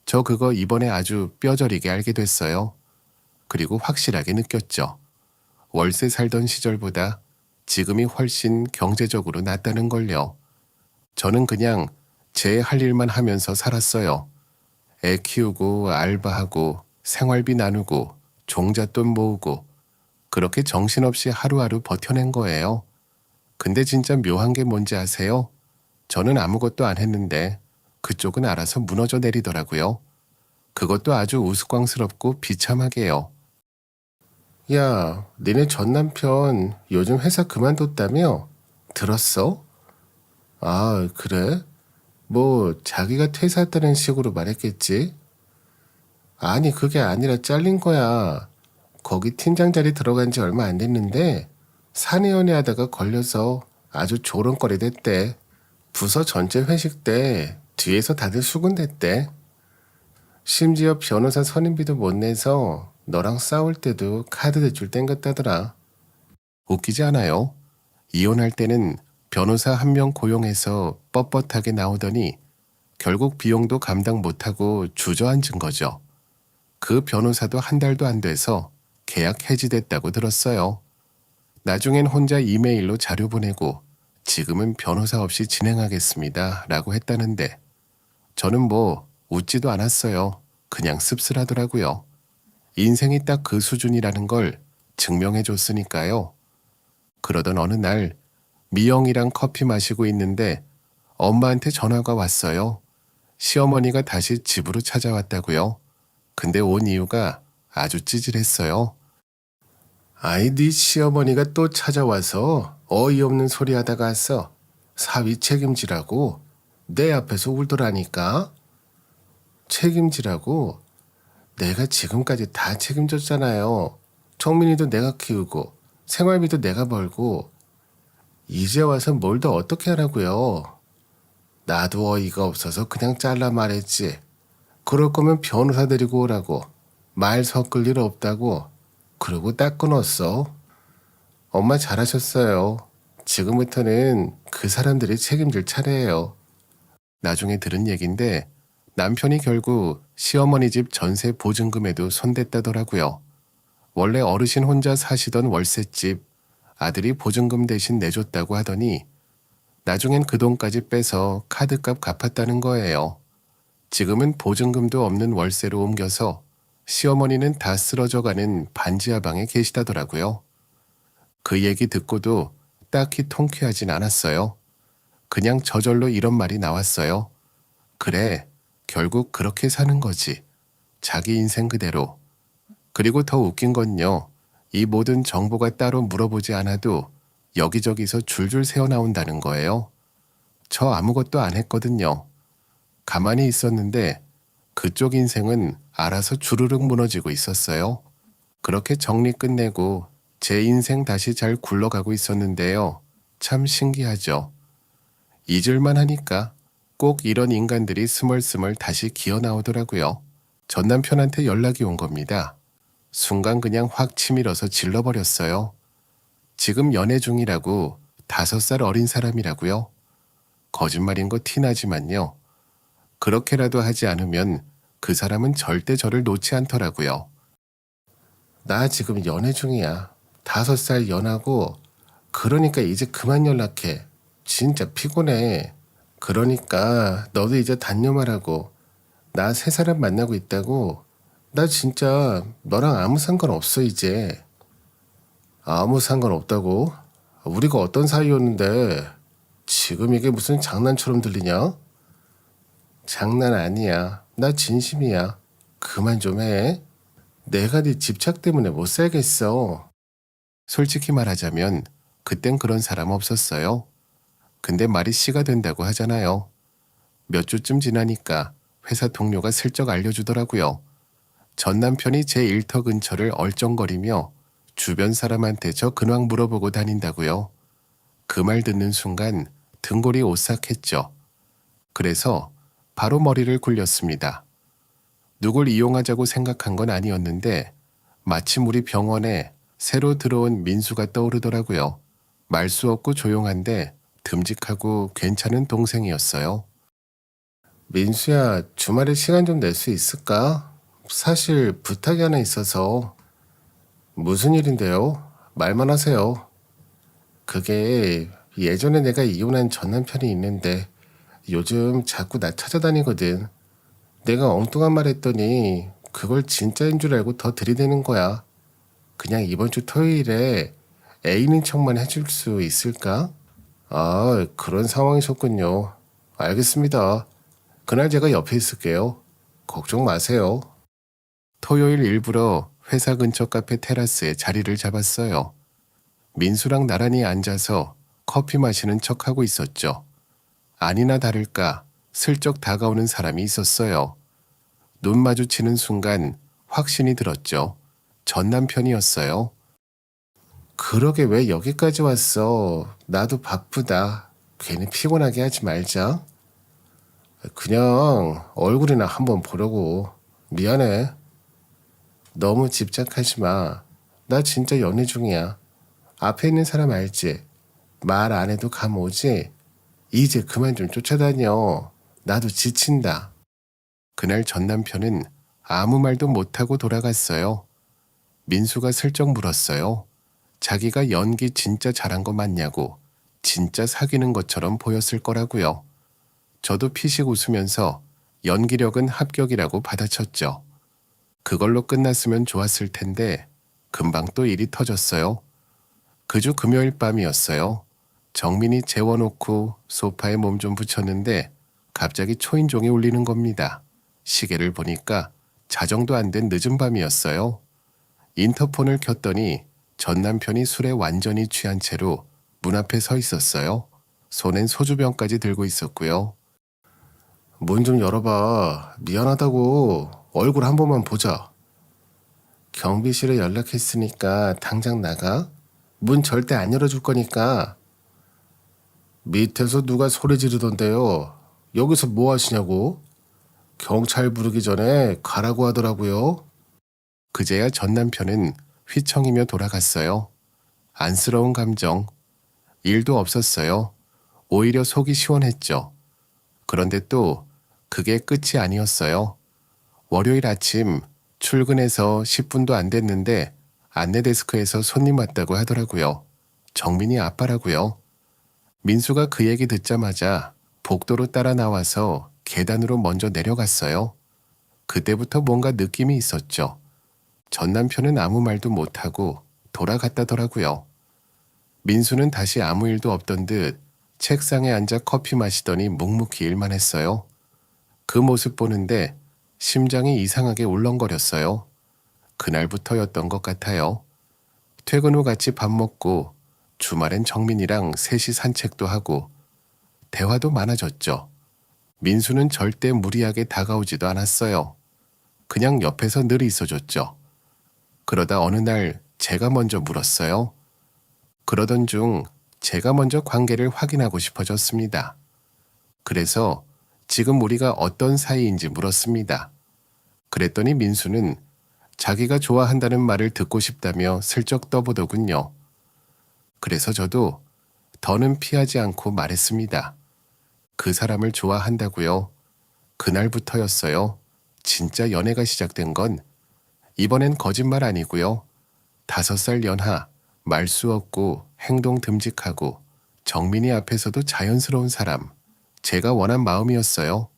저 그거 이번에 아주 뼈저리게 알게 됐어요. 그리고 확실하게 느꼈죠. 월세 살던 시절보다 지금이 훨씬 경제적으로 낫다는 걸요. 저는 그냥 제 할 일만 하면서 살았어요. 애 키우고 알바하고 생활비 나누고 종잣돈 모으고 그렇게 정신없이 하루하루 버텨낸 거예요. 근데 진짜 묘한 게 뭔지 아세요? 저는 아무것도 안 했는데 그쪽은 알아서 무너져 내리더라고요. 그것도 아주 우스꽝스럽고 비참하게요. 야, 니네 전 남편 요즘 회사 그만뒀다며? 들었어? 아, 그래? 뭐 자기가 퇴사했다는 식으로 말했겠지? 아니, 그게 아니라 잘린 거야. 거기 팀장 자리 들어간 지 얼마 안 됐는데 사내연애 하다가 걸려서 아주 조롱거리 됐대. 부서 전체 회식 때 뒤에서 다들 수군댔대. 심지어 변호사 선임비도 못 내서 너랑 싸울 때도 카드 대출 땡겼다더라. 웃기지 않아요? 이혼할 때는 변호사 한 명 고용해서 뻣뻣하게 나오더니 결국 비용도 감당 못하고 주저앉은 거죠. 그 변호사도 한 달도 안 돼서 계약 해지됐다고 들었어요. 나중엔 혼자 이메일로 자료 보내고 지금은 변호사 없이 진행하겠습니다 라고 했다는데 저는 뭐 웃지도 않았어요. 그냥 씁쓸하더라고요. 인생이 딱 그 수준이라는 걸 증명해 줬으니까요. 그러던 어느 날 미영이랑 커피 마시고 있는데 엄마한테 전화가 왔어요. 시어머니가 다시 집으로 찾아왔다고요. 근데 온 이유가 아주 찌질했어요. 아이 네 시어머니가 또 찾아와서 어이없는 소리 하다가 왔어. 사위 책임지라고 내 앞에서 울더라니까. 책임지라고? 내가 지금까지 다 책임졌잖아요. 정민이도 내가 키우고 생활비도 내가 벌고 이제 와서 뭘 더 어떻게 하라고요. 나도 어이가 없어서 그냥 잘라 말했지. 그럴 거면 변호사 데리고 오라고. 말 섞을 일 없다고. 그러고 딱 끊었어. 엄마 잘하셨어요. 지금부터는 그 사람들이 책임질 차례예요. 나중에 들은 얘긴데 남편이 결국 시어머니 집 전세 보증금에도 손댔다더라고요. 원래 어르신 혼자 사시던 월세집 아들이 보증금 대신 내줬다고 하더니 나중엔 그 돈까지 빼서 카드값 갚았다는 거예요. 지금은 보증금도 없는 월세로 옮겨서 시어머니는 다 쓰러져가는 반지하방에 계시다더라고요. 그 얘기 듣고도 딱히 통쾌하진 않았어요. 그냥 저절로 이런 말이 나왔어요. 그래, 결국 그렇게 사는 거지. 자기 인생 그대로. 그리고 더 웃긴 건요. 이 모든 정보가 따로 물어보지 않아도 여기저기서 줄줄 새어나온다는 거예요. 저 아무것도 안 했거든요. 가만히 있었는데 그쪽 인생은 알아서 주르륵 무너지고 있었어요. 그렇게 정리 끝내고 제 인생 다시 잘 굴러가고 있었는데요. 참 신기하죠. 잊을만 하니까 꼭 이런 인간들이 스멀스멀 다시 기어 나오더라고요. 전 남편한테 연락이 온 겁니다. 순간 그냥 확 치밀어서 질러버렸어요. 지금 연애 중이라고 5살 어린 사람이라고요. 거짓말인 거 티나지만요. 그렇게라도 하지 않으면 그 사람은 절대 저를 놓지 않더라고요. 나 지금 연애 중이야. 5살 연하고 그러니까 이제 그만 연락해. 진짜 피곤해. 그러니까 너도 이제 단념하라고. 나 새 사람 만나고 있다고. 나 진짜 너랑 아무 상관없어 이제. 아무 상관없다고? 우리가 어떤 사이였는데 지금 이게 무슨 장난처럼 들리냐? 장난 아니야. 나 진심이야. 그만 좀 해. 내가 네 집착 때문에 못 살겠어. 솔직히 말하자면 그땐 그런 사람 없었어요. 근데 말이 씨가 된다고 하잖아요. 몇 주쯤 지나니까 회사 동료가 슬쩍 알려주더라고요. 전 남편이 제 일터 근처를 얼쩡거리며 주변 사람한테 저 근황 물어보고 다닌다고요. 그 말 듣는 순간 등골이 오싹했죠. 그래서 바로 머리를 굴렸습니다. 누굴 이용하자고 생각한 건 아니었는데 마침 우리 병원에 새로 들어온 민수가 떠오르더라고요. 말수 없고 조용한데 듬직하고 괜찮은 동생이었어요. 민수야, 주말에 시간 좀 낼 수 있을까? 사실 부탁이 하나 있어서. 무슨 일인데요? 말만 하세요. 그게 예전에 내가 이혼한 전 남편이 있는데 요즘 자꾸 나 찾아다니거든. 내가 엉뚱한 말 했더니 그걸 진짜인 줄 알고 더 들이대는 거야. 그냥 이번 주 토요일에 애인인 척만 해줄 수 있을까? 아, 그런 상황이셨군요. 알겠습니다. 그날 제가 옆에 있을게요. 걱정 마세요. 토요일 일부러 회사 근처 카페 테라스에 자리를 잡았어요. 민수랑 나란히 앉아서 커피 마시는 척하고 있었죠. 아니나 다를까 슬쩍 다가오는 사람이 있었어요. 눈 마주치는 순간 확신이 들었죠. 전 남편이었어요. 그러게 왜 여기까지 왔어? 나도 바쁘다. 괜히 피곤하게 하지 말자. 그냥 얼굴이나 한번 보려고. 미안해. 너무 집착하지 마. 나 진짜 연애 중이야. 앞에 있는 사람 알지? 말 안 해도 감 오지? 이제 그만 좀 쫓아다녀. 나도 지친다. 그날 전 남편은 아무 말도 못하고 돌아갔어요. 민수가 슬쩍 물었어요. 자기가 연기 진짜 잘한 거 맞냐고. 진짜 사귀는 것처럼 보였을 거라고요. 저도 피식 웃으면서 연기력은 합격이라고 받아쳤죠. 그걸로 끝났으면 좋았을 텐데 금방 또 일이 터졌어요. 그 주 금요일 밤이었어요. 정민이 재워놓고 소파에 몸 좀 붙였는데 갑자기 초인종이 울리는 겁니다. 시계를 보니까 자정도 안 된 늦은 밤이었어요. 인터폰을 켰더니 전 남편이 술에 완전히 취한 채로 문 앞에 서 있었어요. 손엔 소주병까지 들고 있었고요. 문 좀 열어봐. 미안하다고. 얼굴 한 번만 보자. 경비실에 연락했으니까 당장 나가. 문 절대 안 열어줄 거니까. 밑에서 누가 소리 지르던데요. 여기서 뭐 하시냐고? 경찰 부르기 전에 가라고 하더라고요. 그제야 전 남편은 휘청이며 돌아갔어요. 안쓰러운 감정. 일도 없었어요. 오히려 속이 시원했죠. 그런데 또 그게 끝이 아니었어요. 월요일 아침 출근해서 10분도 안 됐는데 안내 데스크에서 손님 왔다고 하더라고요. 정민이 아빠라고요. 민수가 그 얘기 듣자마자 복도로 따라 나와서 계단으로 먼저 내려갔어요. 그때부터 뭔가 느낌이 있었죠. 전 남편은 아무 말도 못하고 돌아갔다더라고요. 민수는 다시 아무 일도 없던 듯 책상에 앉아 커피 마시더니 묵묵히 일만 했어요. 그 모습 보는데 심장이 이상하게 울렁거렸어요. 그날부터였던 것 같아요. 퇴근 후 같이 밥 먹고 주말엔 정민이랑 셋이 산책도 하고 대화도 많아졌죠. 민수는 절대 무리하게 다가오지도 않았어요. 그냥 옆에서 늘 있어줬죠. 그러다 어느 날 제가 먼저 물었어요. 그러던 중 제가 먼저 관계를 확인하고 싶어졌습니다. 그래서 지금 우리가 어떤 사이인지 물었습니다. 그랬더니 민수는 자기가 좋아한다는 말을 듣고 싶다며 슬쩍 떠보더군요. 그래서 저도 더는 피하지 않고 말했습니다. 그 사람을 좋아한다고요. 그날부터였어요. 진짜 연애가 시작된 건. 이번엔 거짓말 아니고요. 5살 연하, 말수 없고 행동 듬직하고 정민이 앞에서도 자연스러운 사람. 제가 원한 마음이었어요.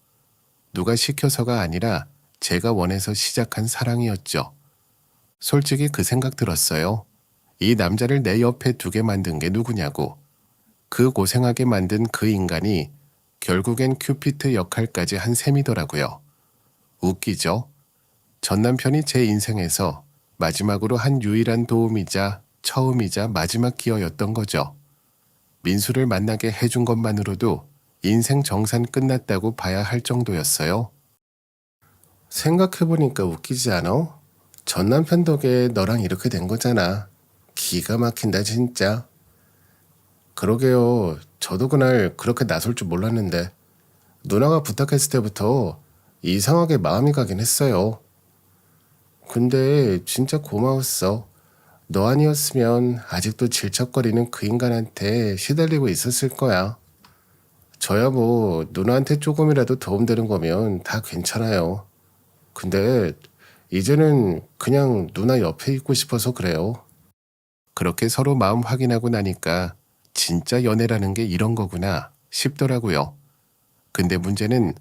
누가 시켜서가 아니라 제가 원해서 시작한 사랑이었죠. 솔직히 그 생각 들었어요. 이 남자를 내 옆에 두게 만든 게 누구냐고. 그 고생하게 만든 그 인간이 결국엔 큐피트 역할까지 한 셈이더라고요. 웃기죠? 전 남편이 제 인생에서 마지막으로 한 유일한 도움이자 처음이자 마지막 기여였던 거죠. 민수를 만나게 해준 것만으로도 인생 정산 끝났다고 봐야 할 정도였어요. 생각해보니까 웃기지 않아? 전 남편 덕에 너랑 이렇게 된 거잖아. 기가 막힌다 진짜. 그러게요. 저도 그날 그렇게 나설 줄 몰랐는데 누나가 부탁했을 때부터 이상하게 마음이 가긴 했어요. 근데 진짜 고마웠어. 너 아니었으면 아직도 질척거리는 그 인간한테 시달리고 있었을 거야. 저야 뭐 누나한테 조금이라도 도움되는 거면 다 괜찮아요. 근데 이제는 그냥 누나 옆에 있고 싶어서 그래요. 그렇게 서로 마음 확인하고 나니까 진짜 연애라는 게 이런 거구나 싶더라고요. 근데 문제는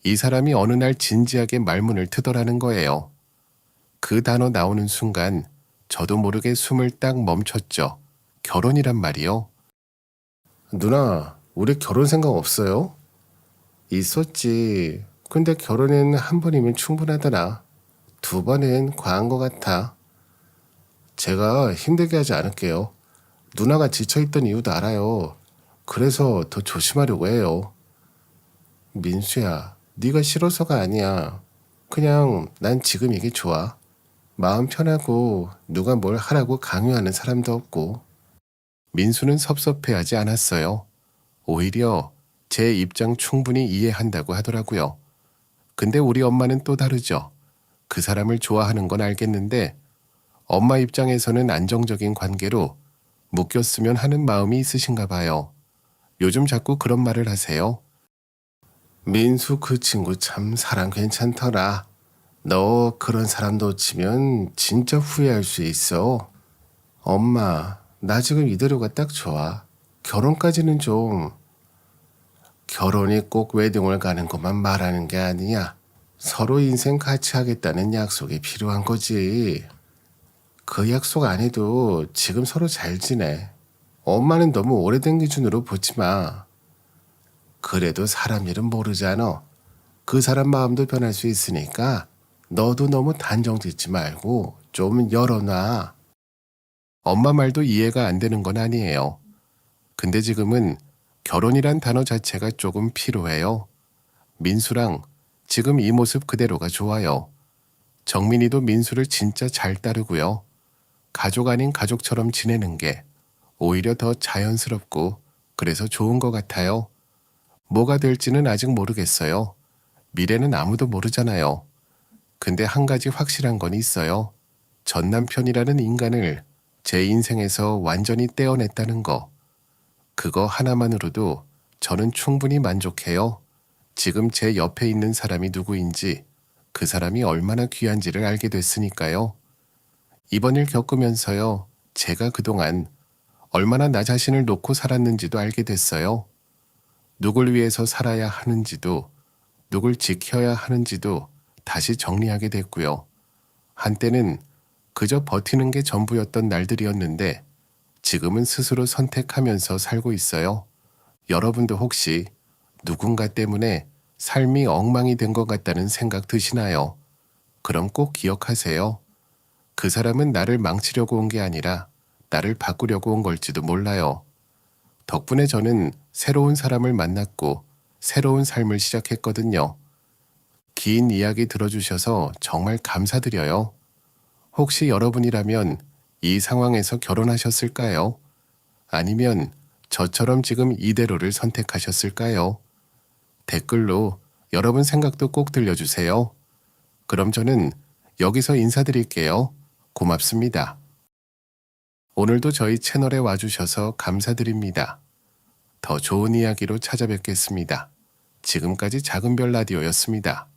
이 사람이 어느 날 진지하게 말문을 트더라는 거예요. 그 단어 나오는 순간 저도 모르게 숨을 딱 멈췄죠. 결혼이란 말이요. 누나, 우리 결혼 생각 없어요? 있었지. 근데 결혼은 한 번이면 충분하더라. 2번은 과한 것 같아. 제가 힘들게 하지 않을게요. 누나가 지쳐있던 이유도 알아요. 그래서 더 조심하려고 해요. 민수야, 네가 싫어서가 아니야. 그냥 난 지금 이게 좋아. 마음 편하고 누가 뭘 하라고 강요하는 사람도 없고. 민수는 섭섭해하지 않았어요. 오히려 제 입장 충분히 이해한다고 하더라고요. 근데 우리 엄마는 또 다르죠. 그 사람을 좋아하는 건 알겠는데 엄마 입장에서는 안정적인 관계로 묶였으면 하는 마음이 있으신가 봐요. 요즘 자꾸 그런 말을 하세요. 민수 그 친구 참 사람 괜찮더라. 너 그런 사람 놓치면 진짜 후회할 수 있어. 엄마, 나 지금 이대로가 딱 좋아. 결혼까지는 좀. 결혼이 꼭 외동을 가는 것만 말하는 게 아니야. 서로 인생 같이 하겠다는 약속이 필요한 거지. 그 약속 안 해도 지금 서로 잘 지내. 엄마는 너무 오래된 기준으로 보지 마. 그래도 사람 일은 모르잖아. 그 사람 마음도 변할 수 있으니까 너도 너무 단정 짓지 말고 좀 열어놔. 엄마 말도 이해가 안 되는 건 아니에요. 근데 지금은 결혼이란 단어 자체가 조금 필요해요. 민수랑 지금 이 모습 그대로가 좋아요. 정민이도 민수를 진짜 잘 따르고요. 가족 아닌 가족처럼 지내는 게 오히려 더 자연스럽고 그래서 좋은 것 같아요. 뭐가 될지는 아직 모르겠어요. 미래는 아무도 모르잖아요. 근데 한 가지 확실한 건 있어요. 전 남편이라는 인간을 제 인생에서 완전히 떼어냈다는 거. 그거 하나만으로도 저는 충분히 만족해요. 지금 제 옆에 있는 사람이 누구인지, 그 사람이 얼마나 귀한지를 알게 됐으니까요. 이번 일 겪으면서요, 제가 그동안 얼마나 나 자신을 놓고 살았는지도 알게 됐어요. 누굴 위해서 살아야 하는지도, 누굴 지켜야 하는지도 다시 정리하게 됐고요. 한때는 그저 버티는 게 전부였던 날들이었는데 지금은 스스로 선택하면서 살고 있어요. 여러분도 혹시 누군가 때문에 삶이 엉망이 된 것 같다는 생각 드시나요? 그럼 꼭 기억하세요. 그 사람은 나를 망치려고 온 게 아니라 나를 바꾸려고 온 걸지도 몰라요. 덕분에 저는 새로운 사람을 만났고 새로운 삶을 시작했거든요. 긴 이야기 들어주셔서 정말 감사드려요. 혹시 여러분이라면 이 상황에서 결혼하셨을까요? 아니면 저처럼 지금 이대로를 선택하셨을까요? 댓글로 여러분 생각도 꼭 들려주세요. 그럼 저는 여기서 인사드릴게요. 고맙습니다. 오늘도 저희 채널에 와주셔서 감사드립니다. 더 좋은 이야기로 찾아뵙겠습니다. 지금까지 작은별 라디오였습니다.